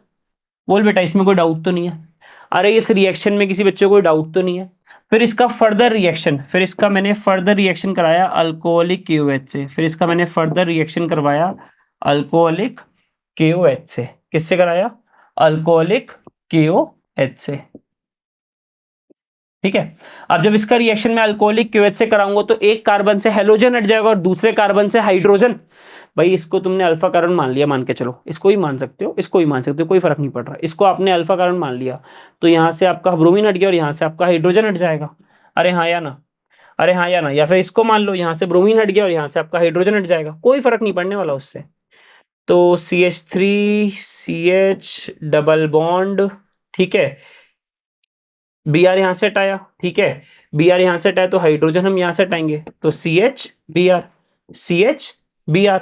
बोल बेटा इसमें कोई डाउट तो नहीं है? अरे इस रिएक्शन में किसी बच्चे को कोई डाउट तो नहीं है? फिर इसका फर्दर रिएक्शन, फिर इसका मैंने फर्दर रिएक्शन कराया अल्कोहलिक KOH से, फिर इसका मैंने फर्दर रिएक्शन करवाया अल्कोहलिक KOH से। किससे कराया? अल्कोहलिक KOH से। ठीक है, अब जब इसका रिएक्शन में अल्कोहलिक KOH से कराऊंगा तो एक कार्बन से हेलोजन हट जाएगा और दूसरे कार्बन से हाइड्रोजन। भाई इसको तुमने अल्फा कार्बन मान लिया, मान के चलो, इसको ही मान सकते हो, इसको ही मान सकते हो, कोई फर्क नहीं पड़ रहा। इसको आपने अल्फा कार्बन मान लिया तो यहाँ से आपका ब्रोमीन हट गया और यहाँ से आपका हाइड्रोजन हट जाएगा। अरे हाँ या ना? अरे हाँ या ना? या फिर इसको मान लो, यहाँ से ब्रोमीन हट गया और यहाँ से आपका हाइड्रोजन हट जाएगा, कोई फर्क नहीं पड़ने वाला उससे। तो CH3CH डबल बॉन्ड, ठीक है, Br यहाँ से हटाया, ठीक है, Br यहाँ से हटाया तो हाइड्रोजन हम यहाँ से हटाएंगे तो CH Br।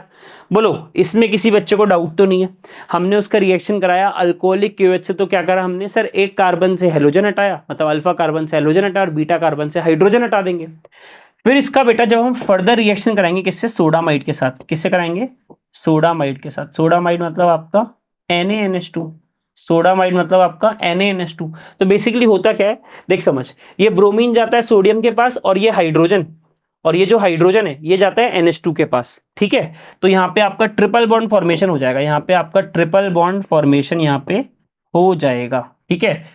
बोलो इसमें किसी बच्चे को डाउट तो नहीं है? हमने उसका रिएक्शन कराया अल्कोहलिक KOH से, तो क्या करा हमने सर, एक कार्बन से हेलोजन हटाया, मतलब अल्फा कार्बन से हेलोजन हटाया और बीटा कार्बन से हाइड्रोजन हटा देंगे। फिर इसका बेटा जब हम फर्दर रिएक्शन कराएंगे किससे? सोडामाइड के साथ। किससे कराएंगे? सोडामाइड के साथ। सोडामाइड मतलब आपका NaNH2, सोडामाइड मतलब आपका NaNH2। तो बेसिकली होता क्या है, देख समझ, ये ब्रोमीन जाता है सोडियम के पास और ये हाइड्रोजन, और ये जो हाइड्रोजन है ये जाता है NH2 के पास, ठीक है। तो यहाँ पे आपका ट्रिपल बॉन्ड फॉर्मेशन हो जाएगा, यहाँ पे आपका ट्रिपल बॉन्ड फॉर्मेशन यहाँ पे हो जाएगा, ठीक है।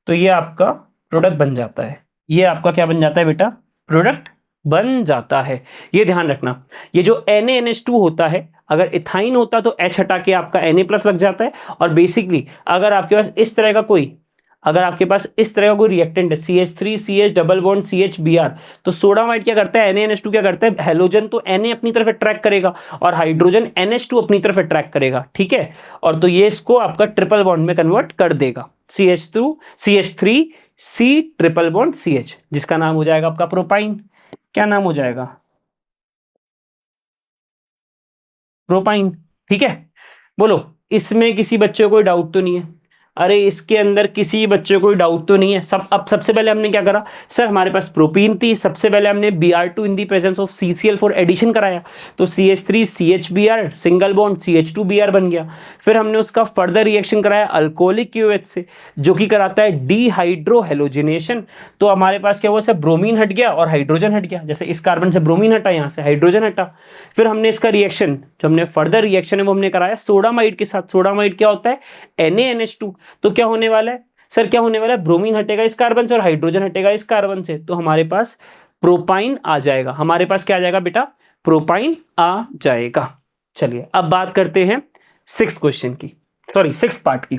तो ये आपका प्रोडक्ट बन जाता है, ये आपका क्या बन जाता है बेटा? प्रोडक्ट बन जाता है। ये ध्यान रखना, ये जो NaNH2 होता है, अगर इथाइन होता तो H हटा के आपका Na+ लग जाता है। और बेसिकली अगर आपके पास इस तरह का कोई, अगर आपके पास इस तरह का कोई रिएक्टेंट है CH3CH डबल बॉन्ड CHBr, तो सोडामाइड क्या करता है, NaNH2 क्या करता है, हेलोजन तो Na अपनी तरफ अट्रैक्ट करेगा और हाइड्रोजन NH2 अपनी तरफ अट्रैक्ट करेगा, ठीक है। और तो ये इसको आपका ट्रिपल बॉन्ड में कन्वर्ट कर देगा, CH3C ट्रिपल बॉन्ड CH, जिसका नाम हो जाएगा आपका प्रोपाइन। क्या नाम हो जाएगा? प्रोपाइन, ठीक है। बोलो इसमें किसी बच्चे को कोई डाउट तो नहीं है? अरे इसके अंदर किसी बच्चे को कोई डाउट तो नहीं है? अब सबसे पहले हमने क्या करा सर, हमारे पास प्रोपीन थी, सबसे पहले हमने Br2 in the presence of CCl4 addition कराया, तो CH3CHBr सिंगल बॉन्ड CH2Br बन गया। फिर हमने उसका फर्दर रिएक्शन कराया अल्कोहलिक KOH से, जो कि कराता है डिहाइड्रोहेलोजिनेशन। तो हमारे पास क्या हुआ सर, ब्रोमीन हट गया और हाइड्रोजन हट गया, जैसे इस कार्बन से ब्रोमीन हटा, यहाँ से हाइड्रोजन हटा। फिर हमने इसका रिएक्शन, जो हमने फर्दर रिएक्शन है वो हमने कराया सोडामाइड के साथ। सोडामाइड क्या होता है, NaNH2। तो क्या होने वाला है सर, क्या होने वाला है, ब्रोमीन हटेगा इस कार्बन से और हाइड्रोजन हटेगा इस कार्बन से, तो हमारे पास प्रोपाइन आ जाएगा। हमारे पास क्या आ जाएगा बेटा, प्रोपाइन आ जाएगा। चलिए अब बात करते हैं सिक्स क्वेश्चन की, सॉरी सिक्स पार्ट की।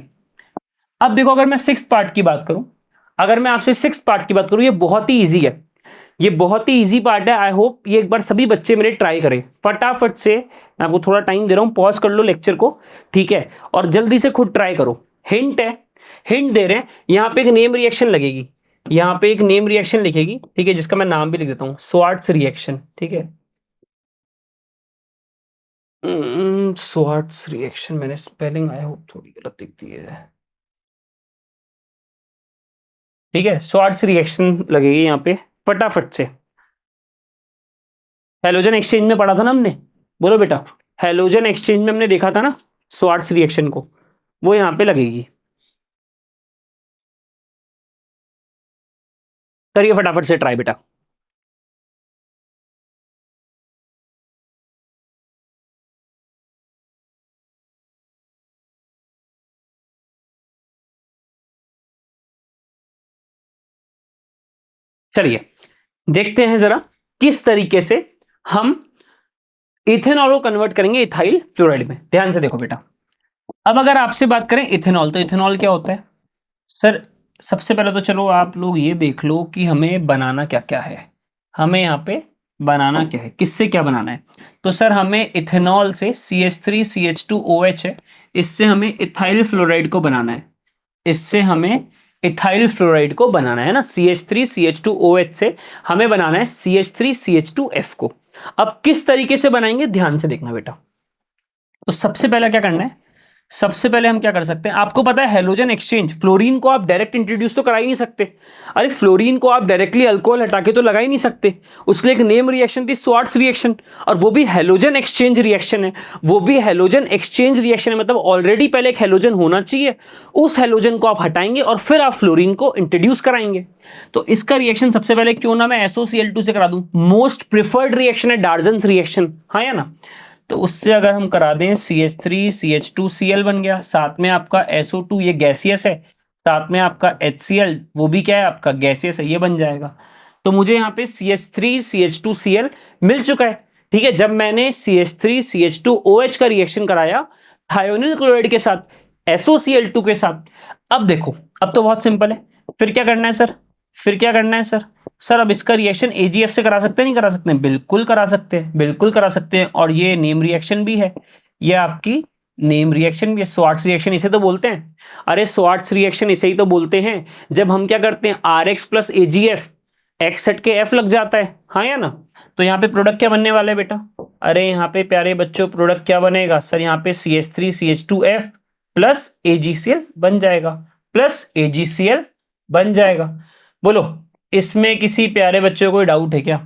अब देखो अगर मैं सिक्स पार्ट की बात करूं, अगर मैं आपसे सिक्स पार्ट की बात करूं, ये बहुत ही ईजी है, ये बहुत ही इजी पार्ट है। आई होप ये एक बार सभी बच्चे मेरे ट्राई करें फटाफट से। मैं आपको थोड़ा टाइम दे रहा हूं, पॉज कर लो लेक्चर को, ठीक है, और जल्दी से खुद ट्राई करो। हिंट है, हिंट दे रहे हैं, यहां पे एक नेम रिएक्शन लगेगी, यहां पे एक नेम रिएक्शन लिखेगी, ठीक है, जिसका मैं नाम भी लिख देता हूं, स्वार्ट्स रिएक्शन, ठीक है। स्वार्ट्स रिएक्शन, मैंने स्पेलिंग आई होप थोड़ी गलत लिख दी है, ठीक है, स्वार्ट्स रिएक्शन लगेगी यहां पे फटाफट से। हेलोजन एक्सचेंज में पढ़ा था ना हमने, बोलो बेटा, हेलोजन एक्सचेंज में हमने देखा था ना स्वार्ट्स रिएक्शन को, वो यहां पे लगेगी। करिए फटाफट से ट्राई बेटा। चलिए देखते हैं जरा किस तरीके से हम इथेनॉल को कन्वर्ट करेंगे इथाइल फ्लोराइड में। ध्यान से देखो बेटा, अब अगर आपसे बात करें इथेनॉल, तो इथेनॉल क्या होता है सर? सबसे पहले तो चलो आप लोग ये देख लो कि हमें बनाना क्या क्या है, हमें यहाँ पे बनाना क्या है, किससे क्या बनाना है। तो सर हमें इथेनॉल से CH3CH2OH है, इससे हमें इथाइल फ्लोराइड को बनाना है, इससे हमें इथाइल फ्लोराइड को बनाना है ना, CH3CH2OH से हमें बनाना है CH3CH2F को। अब किस तरीके से बनाएंगे ध्यान से देखना बेटा। तो सबसे पहला क्या करना है, सबसे पहले हम क्या कर सकते हैं, आपको पता है हेलोजन एक्सचेंज, फ्लोरीन को आप डायरेक्ट इंट्रोड्यूस तो करा ही नहीं सकते। अरे फ्लोरीन को आप डायरेक्टली अल्कोहल हटा के तो लगा ही नहीं सकते। उसके लिए एक नेम रिएक्शन थी, स्वार्ट्स रिएक्शन, और वो भी हेलोजन एक्सचेंज रिएक्शन है। वो भी हेलोजन एक्सचेंज रिएक्शन है, मतलब ऑलरेडी पहले एक हेलोजन होना चाहिए, उस हेलोजन को आप हटाएंगे और फिर आप फ्लोरीन को इंट्रोड्यूस कराएंगे। तो इसका रिएक्शन सबसे पहले क्यों ना मैं SOCl2 से करा दूं, मोस्ट प्रिफर्ड रिएक्शन है डार्जन्स रिएक्शन, हाँ या ना। तो उससे अगर हम करा दें CH3 CH2Cl बन गया, साथ में आपका SO2 ये गैसियस है, साथ में आपका HCl वो भी क्या है आपका गैसियस है, ये बन जाएगा। तो मुझे यहाँ पे CH3 CH2Cl मिल चुका है। ठीक है, जब मैंने CH3 CH2OH का रिएक्शन कराया थायोनिल क्लोराइड के साथ, SOCl2 के साथ, अब देखो, अब तो बहुत सिंपल है। फिर क्या करना है सर, फिर क्या करना है सर, सर अब इसका रिएक्शन AgF से करा सकते हैं, नहीं करा सकते हैं, बिल्कुल करा सकते हैं, बिल्कुल करा सकते हैं। और ये नेम रिएक्शन भी है, ये आपकी नेम रिएक्शन भी है, स्वार्ट्स रिएक्शन इसे तो बोलते हैं। अरे स्वार्ट्स रिएक्शन इसे ही तो बोलते हैं जब हम क्या करते हैं RX प्लस AgF, X हट के F लग जाता है, हाँ या ना। तो यहाँ पे प्रोडक्ट क्या बनने वाला है बेटा, अरे यहाँ पे प्यारे बच्चों प्रोडक्ट क्या बनेगा सर, यहाँ पे CH3 CH2F प्लस AgCl बन जाएगा, प्लस AgCl बन जाएगा। बोलो इसमें किसी प्यारे बच्चे को कोई डाउट है क्या,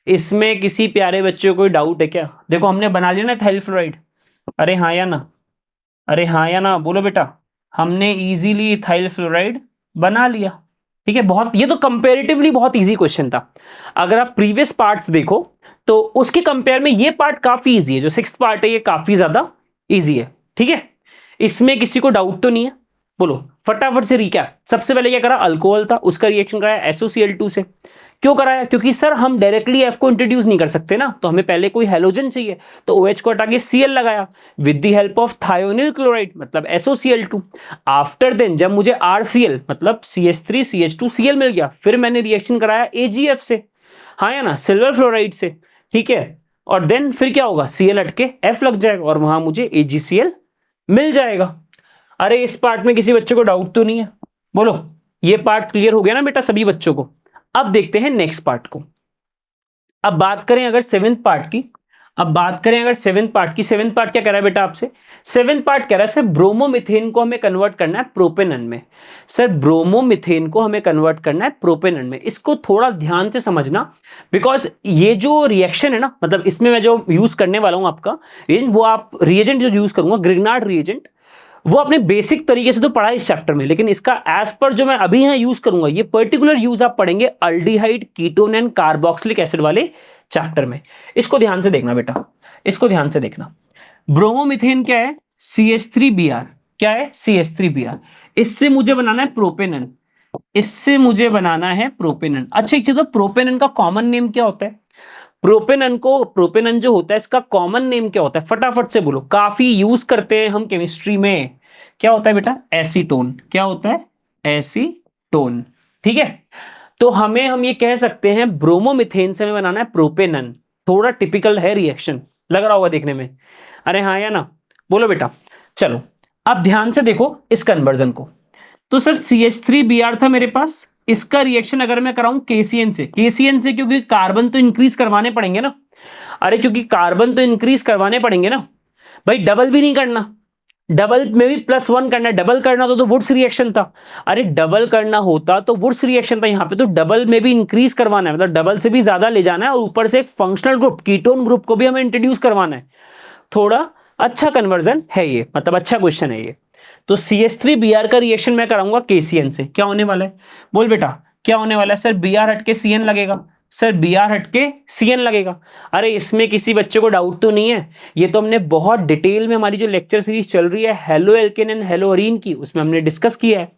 इसमें किसी प्यारे बच्चे को कोई डाउट है क्या। देखो हमने बना लिया ना इथाइल फ्लोराइड, अरे हाँ या ना, अरे हाँ या ना, बोलो बेटा, हमने इजीली इथाइल फ्लोराइड बना लिया। ठीक है, बहुत, ये तो कंपैरेटिवली बहुत इजी क्वेश्चन था। अगर आप प्रीवियस पार्ट्स देखो तो उसके कंपेयर में ये पार्ट काफी इजी है, जो 6th पार्ट है ये काफी ज्यादा इजी है। ठीक है, इसमें किसी को डाउट तो नहीं है, बोलो फटाफट से रिकैप। सबसे पहले क्या करा, अल्कोहल था, उसका रिएक्शन कराया SOCl2 से। क्यों कराया, क्योंकि सर हम डायरेक्टली F को इंट्रोड्यूस नहीं कर सकते ना, तो हमें पहले कोई हेलोजन चाहिए, तो OH को हटा के Cl लगाया with the help of thionyl chloride मतलब SOCl2। आफ्टर देन जब मुझे RCl मतलब CH3 CH2Cl मिल गया, फिर मैंने रिएक्शन कराया AgF से, हाँ या ना, सिल्वर फ्लोराइड से। ठीक है, और देन फिर क्या होगा, Cl हट के F लग जाएगा और वहां मुझे AgCl मिल जाएगा। अरे इस पार्ट में किसी बच्चे को डाउट तो नहीं है, बोलो ये पार्ट क्लियर हो गया ना बेटा सभी बच्चों को। अब देखते हैं नेक्स्ट पार्ट को। अब बात करें अगर 7th पार्ट की, अब बात करें अगर 7th पार्ट की, 7th पार्ट क्या कह रहा है बेटा आपसे, 7th पार्ट कह रहा है सर ब्रोमोमिथेन को हमें कन्वर्ट करना है प्रोपेनन में। सर ब्रोमोमिथेन को हमें कन्वर्ट करना है प्रोपेनन में, इसको थोड़ा ध्यान से समझना, बिकॉज ये जो रिएक्शन है ना, मतलब इसमें मैं जो यूज करने वाला हूं आपका रिएजेंट, वो आप रिएजेंट जो यूज करूंगा ग्रिग्नार्ड रिएजेंट, वो अपने बेसिक तरीके से तो पढ़ा इस चैप्टर में, लेकिन इसका एज पर जो मैं अभी यहां यूज करूंगा, ये पर्टिकुलर यूज आप पढ़ेंगे aldehyde ketone and carboxylic acid वाले चैप्टर में। इसको ध्यान से देखना बेटा, इसको ध्यान से देखना। ब्रोमोमिथेन क्या है, CH3Br, क्या है CH3Br, इससे मुझे बनाना है प्रोपेनन, इससे मुझे बनाना है प्रोपेनन। अच्छा एक चीज, तो प्रोपेनन का कॉमन नेम क्या होता है, प्रोपेनन को, प्रोपेनन जो होता है इसका कॉमन नेम क्या होता है, फटाफट से बोलो, काफी यूज करते हैं हम केमिस्ट्री में। क्या होता है बेटा, एसीटोन, क्या होता है, एसीटोन। ठीक है, तो हम ये कह सकते हैं ब्रोमोमिथेन से हमें बनाना है प्रोपेनन। थोड़ा टिपिकल है रिएक्शन, लग रहा होगा देखने में, अरे हाँ या ना, बोलो बेटा। चलो अब ध्यान से देखो इस कन्वर्जन को। तो सर CH3Br था मेरे पास, इसका रिएक्शन अगर मैं कराऊं KCN से, KCN से क्योंकि कार्बन तो इंक्रीज करवाने पड़ेंगे ना, अरे क्योंकि कार्बन तो इंक्रीज करवाने पड़ेंगे ना भाई, डबल भी नहीं करना, डबल में भी +1 करना है, डबल करना तो वुड्स रिएक्शन था, अरे डबल करना होता तो वुड्स रिएक्शन था, यहाँ पे तो डबल में भी इंक्रीज करवाना है, मतलब डबल से भी ज्यादा ले जाना है, और ऊपर से एक फंक्शनल ग्रुप कीटोन ग्रुप को भी हमें इंट्रोड्यूस करवाना है। थोड़ा अच्छा कन्वर्जन है ये, मतलब अच्छा क्वेश्चन है ये। तो CH3Br का रिएक्शन मैं कराऊंगा KCN से, क्या होने वाला है, बोल बेटा क्या होने वाला है, सर Br हट के CN लगेगा, सर Br हट के CN लगेगा। अरे इसमें किसी बच्चे को डाउट तो नहीं है, ये तो हमने बहुत डिटेल में हमारी जो लेक्चर सीरीज चल रही है halo alkane and hello Areen की, उसमें हमने डिस्कस किया है।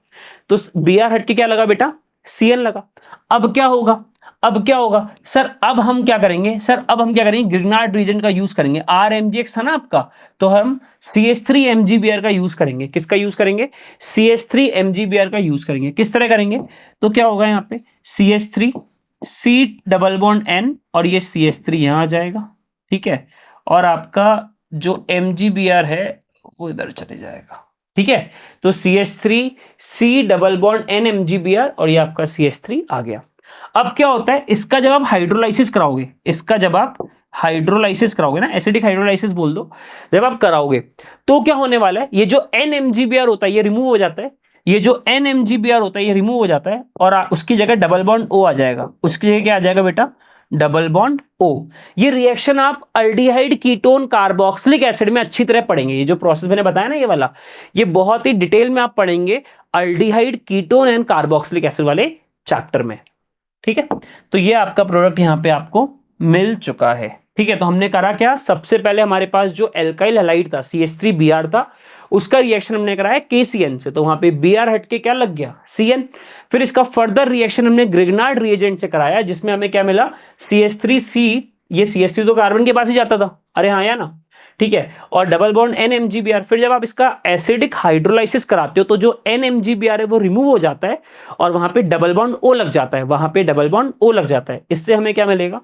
तो Br हट के क्या लगा बेटा, CN लगा। अब क्या होगा, अब क्या होगा सर, अब हम क्या करेंगे, सर अब हम क्या करेंगे, ग्रिग्नार्ड रिएजेंट का यूज करेंगे, RMgx था ना आपका, तो हम CH3MgBr का यूज करेंगे, किसका यूज करेंगे, CH3MgBr का यूज करेंगे। किस तरह करेंगे, तो क्या होगा यहाँ पे CH3 C double bond N और ये CH3 यहां आ जाएगा, ठीक है, और आपका जो MgBr है वो इधर चले जाएगा। ठीक है, तो CH3 C double bond N MgBr और ये आपका CH3 आ गया। अब क्या होता है, इसका जब आप हाइड्रोलाइसिस कराओगे, इसका जब आप हाइड्रोलाइसिस कराओगे ना, एसिडिक हाइड्रोलाइसिस बोल दो, जब आप कराओगे तो क्या होने वाला है, ये जो NMGBr होता है ये रिमूव हो जाता है, ये जो NMGBr होता है ये रिमूव हो जाता है, और उसकी जगह डबल बॉन्ड O आ जाएगा। उसकी जगह क्या आ जाएगा बेटा, डबल बॉन्ड O। ये रिएक्शन आप अल्डिहाइड कीटोन कार्बोक्सिलिक एसिड में अच्छी तरह पढ़ेंगे। ये जो प्रोसेस मैंने बताया ना ये वाला, ये बहुत ही डिटेल में आप पढ़ेंगे aldehyde ketone and carboxylic acid वाले चैप्टर में। ठीक है, तो ये आपका प्रोडक्ट यहां पे आपको मिल चुका है। ठीक है, तो हमने करा क्या, सबसे पहले हमारे पास जो एल्काइल हैलाइड था CH3Br था, उसका रिएक्शन हमने कराया KCN से, तो वहां पे Br हट के क्या लग गया, CN। फिर इसका फर्दर रिएक्शन हमने ग्रिग्नार्ड रिएजेंट से कराया, जिसमें हमें क्या मिला, CH3C। ये CH3 तो कार्बन के पास ही जाता था, अरे हाँ या ना, ठीक है, और डबल बॉन्ड NMGBr। फिर जब आप इसका एसिडिक हाइड्रोलाइसिस कराते हो तो जो NMGBr है वो रिमूव हो जाता है और वहां पे डबल बॉन्ड O लग जाता है, वहां पे डबल बॉन्ड O लग जाता है। इससे हमें क्या मिलेगा,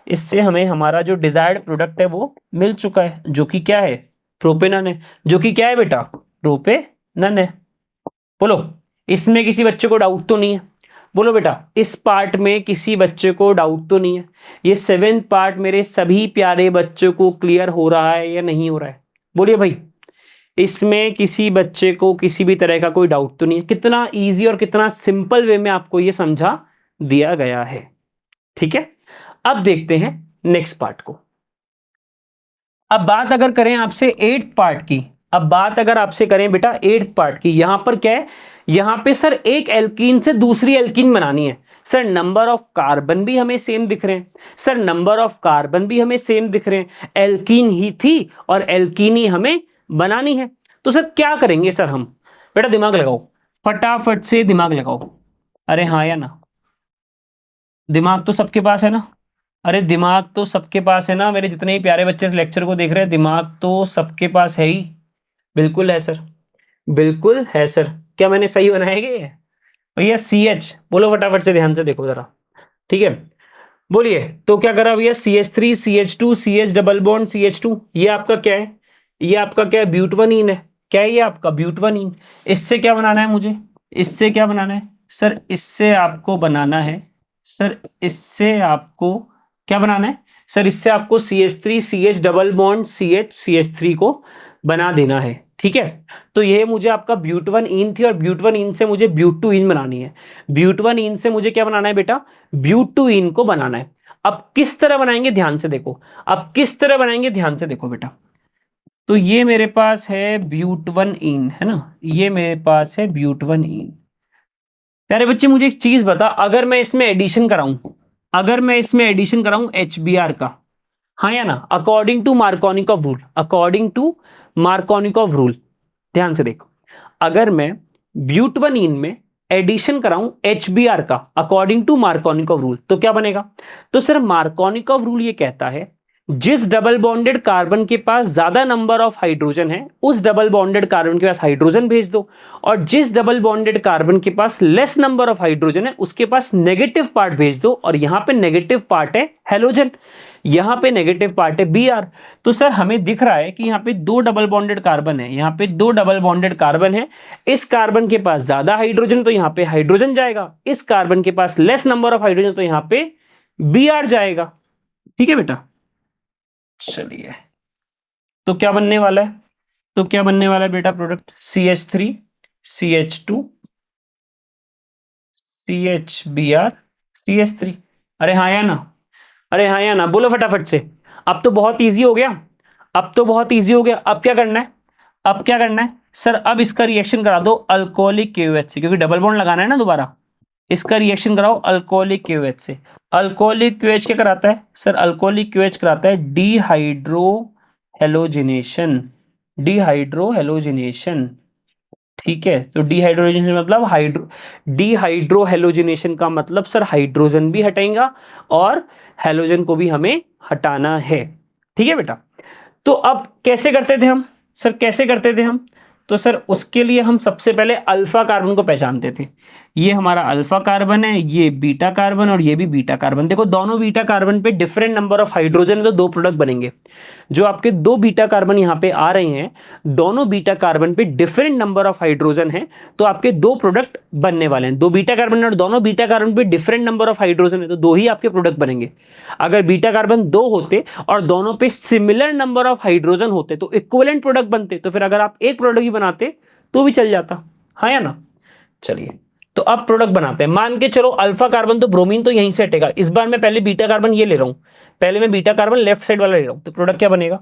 इससे हमें हमारा जो डिजायर्ड प्रोडक्ट है वो मिल चुका है, जो कि क्या है, प्रोपेनॉन है। जो कि क्या है बेटा, प्रोपेनॉन है। बोलो, इसमें किसी बच्चे को डाउट तो नहीं है, बोलो बेटा, इस पार्ट में किसी बच्चे को डाउट तो नहीं है, ये 7th पार्ट मेरे सभी प्यारे बच्चों को क्लियर हो रहा है या नहीं हो रहा है, बोलिए भाई, इसमें किसी बच्चे को किसी भी तरह का कोई डाउट तो नहीं है। कितना इजी और कितना सिंपल वे में आपको ये समझा दिया गया है। ठीक है, अब देखते हैं नेक्स्ट पार्ट को। अब बात अगर करें आपसे 8th पार्ट की, अब बात अगर आपसे करें बेटा 8th पार्ट की, यहां पर क्या है, यहां पे सर एक एल्कीन से दूसरी एल्कीन बनानी है। सर नंबर ऑफ कार्बन भी हमें सेम दिख रहे हैं, सर नंबर ऑफ कार्बन भी हमें सेम दिख रहे हैं, एल्कीन ही थी और एल्कीन ही हमें बनानी है। तो सर क्या करेंगे सर हम, बेटा दिमाग लगाओ, फटाफट से दिमाग लगाओ, अरे हाँ या ना, दिमाग तो सबके पास है ना, अरे दिमाग तो सबके पास है ना, मेरे जितने ही प्यारे बच्चे इस लेक्चर को देख रहे हैं, दिमाग तो सबके पास है ही, बिल्कुल है सर, बिल्कुल है सर। क्या मैंने सही बनाया क्या ये? भैया CH बोलो फटाफट से, ध्यान से देखो जरा, ठीक है, बोलिए। तो क्या करा भैया, CH3 CH2 CH double bond CH2, ये आपका क्या है, ये आपका क्या है, ब्यूटवनीन है। क्या है ये आपका, ब्यूटवनीन। इससे क्या बनाना है मुझे, इससे क्या बनाना है सर, इससे आपको बनाना है, सर इससे आपको क्या बनाना है, सर इससे आपको CH3 CH double bond CH CH3 को बना देना है। ठीक है, तो ये मुझे आपका ब्यूटवनीन थी और ब्यूटवनीन से मुझे ब्यूटूइन बनानी है, ब्यूटवनीन से मुझे क्या बनाना है बेटा, ब्यूटूइन को बनाना है। अब किस तरह बनाएंगे ध्यान से देखो, अब किस तरह बनाएंगे ध्यान से देखो बेटा। तो ये मेरे पास है ब्यूटवनीन, है ना, ये मेरे पास है ब्यूटवनीन। प्यारे बच्चे मुझे एक चीज बता, अगर मैं इसमें एडिशन कराऊं, अगर मैं इसमें एडिशन कराऊं HBr का, हाँ या ना, according to Markovnikov rule, according to Markovnikov rule, ध्यान से देखो, अगर मैं ब्यूटवनीन में एडिशन कराऊं HBr का अकॉर्डिंग टू मार्कोनिकॉफ रूल, तो क्या बनेगा। तो सर मार्कोनिकॉफ रूल ये कहता है, जिस डबल बॉन्डेड कार्बन के पास ज्यादा नंबर ऑफ हाइड्रोजन है उस डबल बॉन्डेड कार्बन के पास हाइड्रोजन भेज दो, और जिस डबल बॉन्डेड कार्बन के पास लेस नंबर ऑफ हाइड्रोजन है उसके पास नेगेटिव पार्ट भेज दो, और यहां पे नेगेटिव पार्ट है हेलोजन, यहां पे नेगेटिव पार्ट है Br। तो सर हमें दिख रहा है कि यहां पे दो डबल बॉन्डेड कार्बन है, यहां पे दो डबल बॉन्डेड कार्बन है, इस कार्बन के पास ज्यादा हाइड्रोजन तो यहां पे हाइड्रोजन जाएगा, इस कार्बन के पास लेस नंबर ऑफ हाइड्रोजन तो यहां पे Br जाएगा। ठीक है बेटा, चलिए, तो क्या बनने वाला है, तो क्या बनने वाला है बेटा product, CH3 CH2 CHBr CH3। अरे हाँ या ना, अरे हाँ या ना, बोलो फटाफट से। अब तो बहुत इजी हो गया, अब तो बहुत इजी हो गया। अब क्या करना है, अब क्या करना है सर, अब इसका रिएक्शन करा दो अल्कोहलिक KOH से, क्योंकि डबल बॉन्ड लगाना है ना दोबारा, इसका रिएक्शन कराओ अल्कोहलिक KOH से। अल्कोहलिक KOH क्या कराता है सर, अल्कोहलिक KOH कराता है डिहाइड्रो हेलोजिनेशन, डिहाइड्रो हेलोजिनेशन। ठीक है, तो डिहाइड्रोजनेशन मतलब डिहाइड्रो हेलोजिनेशन का मतलब सर हाइड्रोजन भी हटाएगा और हेलोजन को भी हमें हटाना है। ठीक है बेटा, तो अब कैसे करते थे हम सर, कैसे करते थे हम, तो सर उसके लिए हम सबसे पहले अल्फा कार्बन को पहचानते थे। ये हमारा अल्फा कार्बन है, ये बीटा कार्बन और ये भी बीटा कार्बन। देखो दोनों बीटा कार्बन पे डिफरेंट नंबर ऑफ हाइड्रोजन है तो दो प्रोडक्ट बनेंगे। जो आपके दो बीटा कार्बन यहाँ पे आ रहे हैं, दोनों बीटा कार्बन पे डिफरेंट नंबर ऑफ हाइड्रोजन है तो आपके दो प्रोडक्ट बनने वाले हैं। दो बीटा कार्बन और दोनों बीटा कार्बन पे डिफरेंट नंबर ऑफ हाइड्रोजन है तो दो ही आपके प्रोडक्ट बनेंगे। अगर बीटा कार्बन दो होते और दोनों पे सिमिलर नंबर ऑफ हाइड्रोजन होते तो इक्विवेलेंट प्रोडक्ट बनते, तो फिर अगर आप एक प्रोडक्ट ही बनाते तो भी चल जाता, हाँ या ना। चलिए तो अब प्रोडक्ट बनाते हैं। मान के चलो अल्फा कार्बन तो ब्रोमीन तो यहीं से हटेगा। इस बार मैं पहले बीटा कार्बन ये ले रहा हूं, पहले मैं बीटा कार्बन लेफ्ट साइड वाला ले रहा हूं, तो प्रोडक्ट क्या बनेगा?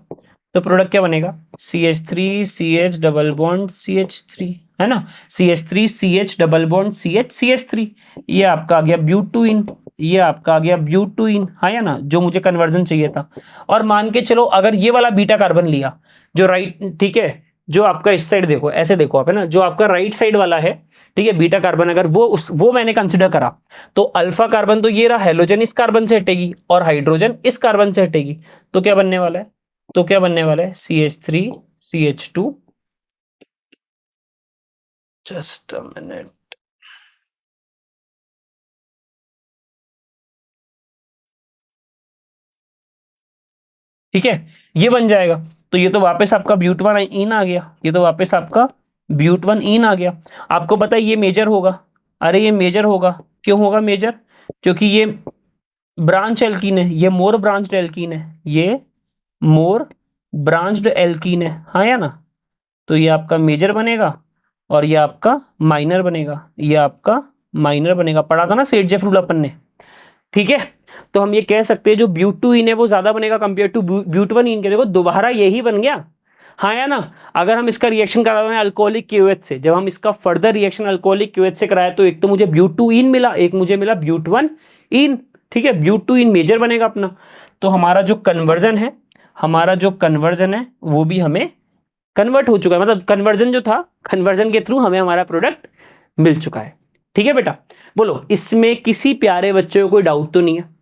तो प्रोडक्ट क्या बनेगा? CH3 CH double bond CH3, है ना। CH3 CH double bond CH CH3, ये आपका आ गया ब्यूटुइन, ये आपका आ गया ब्यूटुइन, हाँ या ना, जो मुझे कन्वर्जन चाहिए था। और मान के चलो अगर ये वाला बीटा कार्बन लिया जो राइट, ठीक है, जो आपका इस साइड देखो, ऐसे देखो आप, है ना, जो आपका राइट साइड वाला है, ठीक है, बीटा कार्बन, अगर वो मैंने कंसिडर करा तो अल्फा कार्बन तो ये रहा, हेलोजन इस कार्बन से हटेगी और हाइड्रोजन इस कार्बन से हटेगी, तो क्या बनने वाला है? तो क्या बनने वाला है? CH3 CH2, just a minute, ठीक है, ये बन जाएगा। तो ये तो वापस आपका ब्यूट वन इन आ गया, ये तो वापस आपका ब्यूट वन इन आ गया। आपको पता है ये मेजर होगा, अरे ये मेजर होगा, क्यों होगा मेजर? क्योंकि ये ब्रांच एल्कीन है, ये मोर ब्रांच्ड एल्कीन है, ये मोर ब्रांच्ड एल्कीन है, हाँ या ना। तो ये आपका मेजर बनेगा और ये आपका माइनर बनेगा, ये आपका माइनर बनेगा। पढ़ा था ना सेट-जेफ रूल अपन ने, ठीक है। तो हम ये कह सकते हैं जो ब्यूट-2-इन है वो ज्यादा बनेगा कंपेयर टू ब्यूट-1-इन के। देखो दोबारा यही बन गया, हाँ या ना। अगर हम इसका रिएक्शन करा रहे हैं अल्कोहलिक क्यूएच से, जब हम इसका फर्दर रिएक्शन अल्कोहलिक क्यूएच से कराया तो एक तो मुझे ब्यूट-2-इन मिला, एक मुझे मिला ब्यूट-1-इन, ठीक है। ब्यूट-2-इन मेजर बनेगा अपना। तो हमारा जो कन्वर्जन है, हमारा जो कन्वर्जन है वो भी हमें कन्वर्ट हो चुका है, मतलब कन्वर्जन जो था, कन्वर्जन के थ्रू हमें हमारा प्रोडक्ट मिल चुका है, ठीक है बेटा। बोलो इसमें किसी प्यारे बच्चे को कोई डाउट तो नहीं है?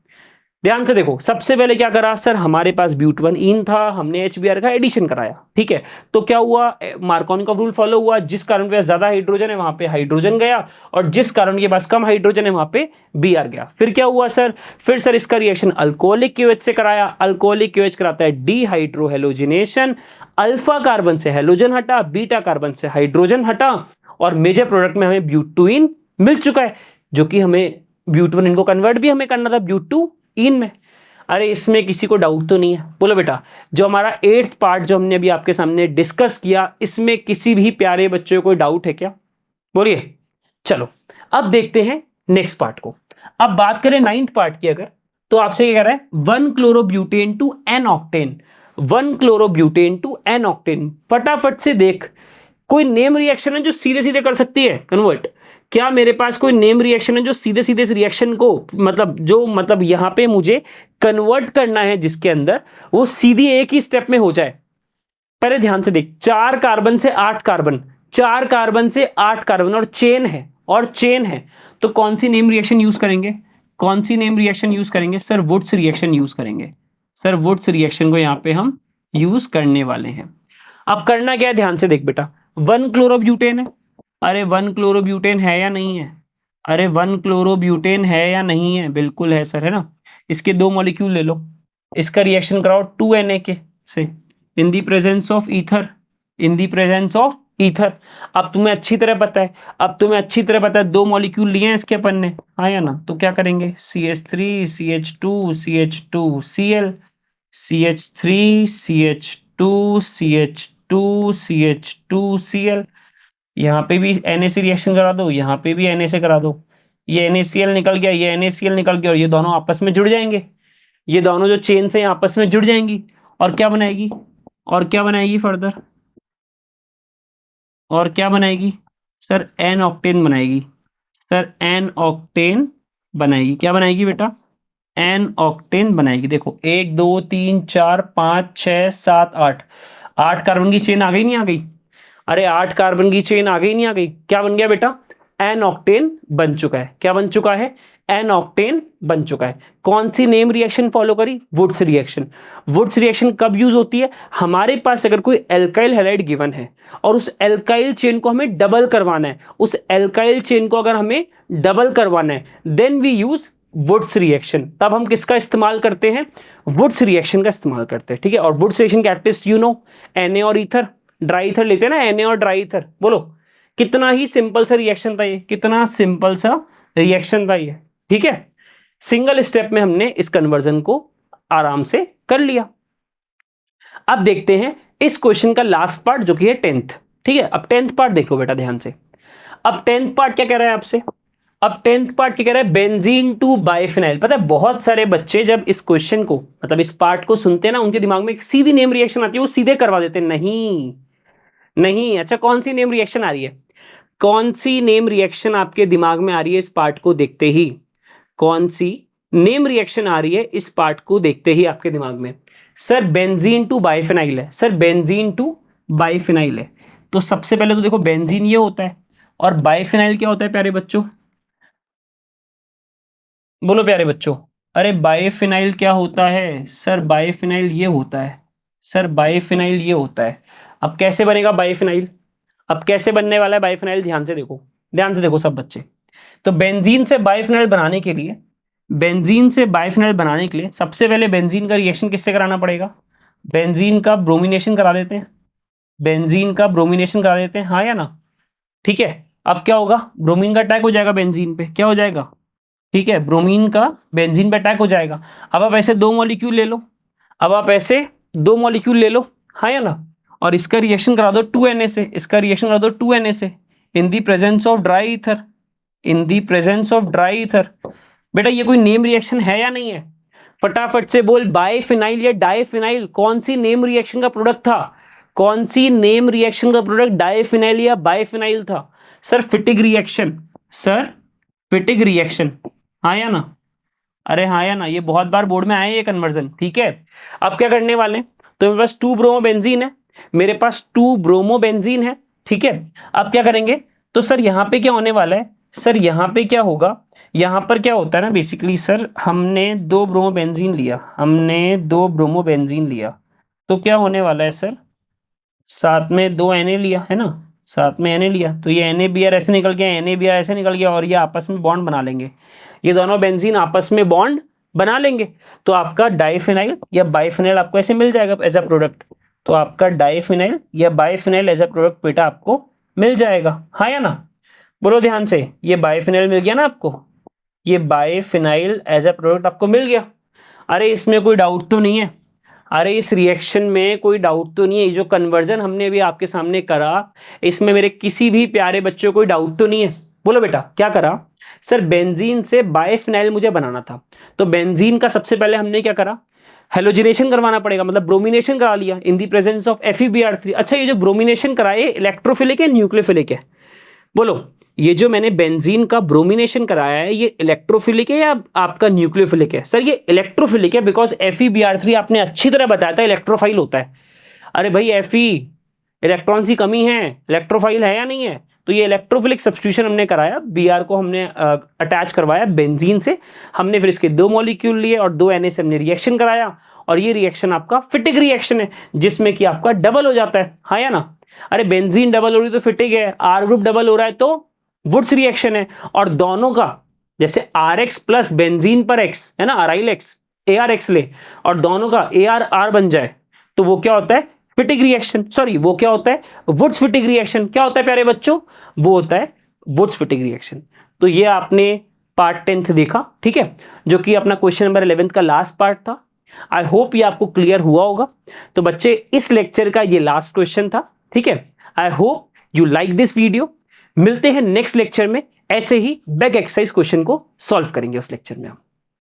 ध्यान से देखो, सबसे पहले क्या करा सर, हमारे पास ब्यूट-1-इन था, हमने HBr का एडिशन कराया, ठीक है। तो क्या हुआ, मार्कोनी का रूल फॉलो हुआ, जिस कार्बन पे ज्यादा हाइड्रोजन है वहां पे हाइड्रोजन गया और जिस कार्बन के पास कम हाइड्रोजन है वहां पे Br गया। फिर क्या हुआ सर, फिर सर इसका रिएक्शन अल्कोहलिक क्यूएच से कराया, अल्कोहलिक क्यूएच कराता है डीहाइड्रोहेलोजिनेशन, अल्फा कार्बन से हेलोजन हटा, बीटा कार्बन से हाइड्रोजन हटा और मेजर प्रोडक्ट में हमें ब्यूट-2-इन मिल चुका है, जो कि हमें ब्यूट-1 इनको कन्वर्ट भी हमें करना था ब्यूट-2-इन में। अरे इसमें किसी को डाउट तो नहीं है? बोलो बेटा, जो हमारा 8th पार्ट जो हमने अभी आपके सामने डिस्कस किया, इसमें किसी भी प्यारे बच्चे को कोई डाउट है क्या? बोलिए। चलो अब देखते हैं नेक्स्ट पार्ट को। अब बात करें 9th पार्ट की, अगर तो आपसे क्या कह रहा है, 1 chlorobutane to n octane, 1 chlorobutane to n octane. फटाफट से देख, कोई नेम रिएक्शन है जो सीधे सीधे कर सकती है कन्वर्ट? क्या मेरे पास कोई नेम रिएक्शन है जो सीधे सीधे इस रिएक्शन को, मतलब यहां पे मुझे कन्वर्ट करना है जिसके अंदर वो सीधी एक ही स्टेप में हो जाए? पहले ध्यान से देख, 4 कार्बन से 8 कार्बन, 4 कार्बन से 8 कार्बन और चेन है, और चेन है, तो कौन सी नेम रिएक्शन यूज करेंगे? कौन सी नेम रिएक्शन यूज करेंगे सर? वुड्स रिएक्शन यूज करेंगे सर, वुड्स रिएक्शन को यहां पे हम यूज करने वाले हैं। अब करना क्या है, ध्यान से देख बेटा, 1 क्लोरोब्यूटेन है, अरे 1 क्लोरोब्यूटेन है या नहीं है? अरे 1 क्लोरोब्यूटेन है या नहीं है? बिल्कुल है सर, है ना। इसके दो मॉलिक्यूल ले लो, इसका रिएक्शन कराओ 2Na के से, in the presence of ether, in the presence of ether. अब तुम्हें अच्छी तरह पता है, अब तुम्हें अच्छी तरह पता है, दो मॉलिक्यूल लिए हैं इसके अपन ने, हाँ या ना। तो क्या करेंगे, CH3 CH2 CH2 Cl, CH3 CH2 CH2 CH2 Cl। यहाँ पे भी Na से रिएक्शन करा दो, यहाँ पे भी Na से करा दो, ये NaCl निकल गया, ये NaCl निकल गया और ये दोनों आपस में जुड़ जाएंगे, ये दोनों जो चेन से आपस में जुड़ जाएंगी और क्या बनाएगी, और क्या बनाएगी फर्दर, और क्या बनाएगी सर? एन ऑक्टेन बनाएगी सर, एन ऑक्टेन बनाएगी। क्या बनाएगी बेटा? एन ऑक्टेन बनाएगी। देखो 1 2 3 4 5 6 7 8, 8 कार्बन की चेन आ गई नहीं आ गई? अरे 8 कार्बन की चेन आ गई नहीं आ गई? क्या बन गया बेटा? एन ऑक्टेन बन चुका है। क्या बन चुका है? एन ऑक्टेन बन चुका है। कौन सी नेम रिएक्शन फॉलो करी? Wurtz reaction. वुड्स रिएक्शन कब यूज होती है? हमारे पास अगर कोई एल्काइल हैलाइड गिवन है और उस एल्काइल चेन को हमें डबल करवाना है, उस एल्काइल चेन को अगर हमें डबल करवाना है, then we use Wurtz reaction. तब हम किसका इस्तेमाल करते हैं? वुड्स रिएक्शन का इस्तेमाल करते हैं। ठीक है, और Wurtz reaction catalyst you know, Na और ईथर, ड्राई ईथर लेते हैं ना, Na और ड्राई ईथर। बोलो कितना ही सिंपल सा रिएक्शन था ये, कितना सिंपल सा रिएक्शन था ये। ठीक है, सिंगल स्टेप में हमने इस कन्वर्जन को आराम से कर लिया। अब देखते हैं इस क्वेश्चन का लास्ट पार्ट जो कि है 10th। ठीक है, अब 10th पार्ट देखो बेटा ध्यान से। अब 10th पार्ट क्या कह रहा है आपसे? अब 10th पार्ट क्या कह रहा है? Benzene to biphenyl. पता है बहुत सारे बच्चे जब इस क्वेश्चन को, मतलब इस पार्ट को सुनते हैं ना, उनके दिमाग में एक सीधी नेम रिएक्शन आती है, वो सीधे करवा देते हैं। नहीं नहीं, अच्छा कौन सी नेम रिएक्शन आ रही है? कौन सी नेम रिएक्शन आपके दिमाग में आ रही है इस पार्ट को देखते ही? कौन सी नेम रिएक्शन आ रही है इस पार्ट को देखते ही आपके दिमाग में? सर बेंजीन टू बाइफिनाइल है। सर बेंजीन टू बाइफिनाइल है। तो सबसे पहले तो देखो बेंजीन ये होता है और बाइफिनाइल क्या होता है प्यारे बच्चों? बोलो प्यारे बच्चों। अरे बाइफिनाइल क्या होता है? सर बाइफिनाइल ये होता है। सर बाइफिनाइल ये होता है। अब कैसे बनेगा बाइफिनाइल? अब कैसे बनने वाला है बाइफिनाइल? ध्यान से देखो, ध्यान से देखो सब बच्चे। तो बेंजीन से बाइफिनाइल बनाने के लिए, बेंजीन से बाइफिनाइल बनाने के लिए सबसे पहले बेंजीन का रिएक्शन किससे कराना पड़ेगा? बेंजीन का ब्रोमिनेशन करा देते हैं। बेंजीन का ब्रोमिनेशन करा देते हैं, हाँ या ना? ठीक है, अब क्या होगा? ब्रोमीन का अटैक हो जाएगा बेंजीन पे। क्या हो जाएगा? ठीक है, ब्रोमीन का बेंजीन पे अटैक हो जाएगा। अब आप ऐसे दो मॉलिक्यूल ले लो, अब आप ऐसे दो मॉलिक्यूल ले लो, हाँ या ना? और इसका रिएक्शन करा दो 2Na से, इसका रिएक्शन करा दो 2Na से, in the presence of dry ether, in the presence of dry ether. बेटा ये कोई नेम रिएक्शन है या नहीं है? फटाफट से बोल, बाइफिनाइल या डाइफिनाइल, कौन सी नेम रिएक्शन का प्रोडक्ट था? कौन सी नेम रिएक्शन का प्रोडक्ट डाइफिनाइल या बाइफिनाइल था? Sir Fittig reaction. Sir Fittig reaction, हाँ या ना? अरे हाँ या ना, ये बहुत बार बोर्ड में आए ये कन्वर्जन। ठीक है, अब क्या करने वाले हैं? तो मेरे पास 2 ब्रोमो बेंजीन है, मेरे पास 2 ब्रोमो बेंजीन है। ठीक है, अब क्या करेंगे? तो सर यहाँ पे क्या होने वाला है? सर यहाँ पे क्या होगा? यहाँ पर क्या होता है ना बेसिकली, सर हमने 2 ब्रोमो बेंजीन लिया, हमने 2 ब्रोमो बेंजीन लिया, तो क्या होने वाला है सर? साथ में 2 Na लिया है ना, साथ में Na लिया, तो ये NaBr ऐसे निकल गया, NaBr ऐसे निकल गया, और ये आपस में बॉन्ड बना लेंगे। ये दोनों बेंजीन आपस में बॉन्ड बना लेंगे, तो आपका डाइफिनाइल या बाइफिनाइल आपको ऐसे मिल जाएगा एज अ प्रोडक्ट। तो आपका डाइफिनाइल या बाइफिनाइल एज अ प्रोडक्ट बेटा आपको मिल जाएगा, हाँ या ना? बोलो ध्यान से, ये बाइफिनाइल मिल गया ना आपको, ये बाइफिनाइल एज अ प्रोडक्ट आपको मिल गया। अरे इसमें कोई डाउट तो नहीं है? अरे इस रिएक्शन में कोई डाउट तो नहीं है? ये जो कन्वर्जन हमने अभी आपके सामने करा, इसमें मेरे किसी भी प्यारे बच्चों को कोई डाउट तो नहीं है? बोलो बेटा क्या करा? सर बेंजीन से बाइफिनाइल मुझे बनाना था, तो बेंजीन का सबसे पहले हमने क्या करा? हेलोजिनेशन करवाना पड़ेगा, मतलब ब्रोमिनेशन करा लिया इन दी प्रेजेंस ऑफ FeBr3। अच्छा ये जो ब्रोमिनेशन कराए इलेक्ट्रोफिलिक है न्यूक्लियोफिलिक है? बोलो, ये जो मैंने बेंजीन का ब्रोमिनेशन कराया है ये इलेक्ट्रोफिलिक है या आपका न्यूक्लियोफिलिक है? सर ये इलेक्ट्रोफिलिक है, बिकॉज FeBr3 आपने अच्छी तरह बताया था इलेक्ट्रोफाइल होता है। अरे भाई Fe इलेक्ट्रॉन की कमी है, इलेक्ट्रोफाइल है या नहीं है? तो ये इलेक्ट्रोफिलिक सब्स्टिट्यूशन हमने कराया, Br को हमने अटैच करवाया बेंजीन से, हमने फिर इसके 2 मॉलिक्यूल लिए और 2 Na से हमने रिएक्शन कराया, और ये रिएक्शन आपका फिटिग रिएक्शन है, जिसमें कि आपका डबल हो जाता है, हाँ या ना? अरे बेंजीन डबल हो रही तो फिटिग है, R ग्रुप डबल हो रहा है तो वुड्स रिएक्शन है, और दोनों का जैसे Rx प्लस बेंजीन पर X है ना, अराइल X ArX ले, और दोनों का ArR बन जाए, तो वो क्या होता है? फिटिग रिएक्शन। सॉरी वो क्या होता है? Wurtz Fittig reaction. क्या होता है प्यारे बच्चों? वो होता है वुड्स फिटिग रिएक्शन। तो ये आपने पार्ट 10th देखा, ठीक है, जो कि अपना क्वेश्चन नंबर 11th का लास्ट पार्ट था। आई होप ये आपको क्लियर हुआ होगा। तो बच्चे इस लेक्चर का ये लास्ट क्वेश्चन था, ठीक है। I hope you like this video. मिलते हैं नेक्स्ट लेक्चर में, ऐसे ही बैक एक्सरसाइज क्वेश्चन को सॉल्व करेंगे उस लेक्चर में हम।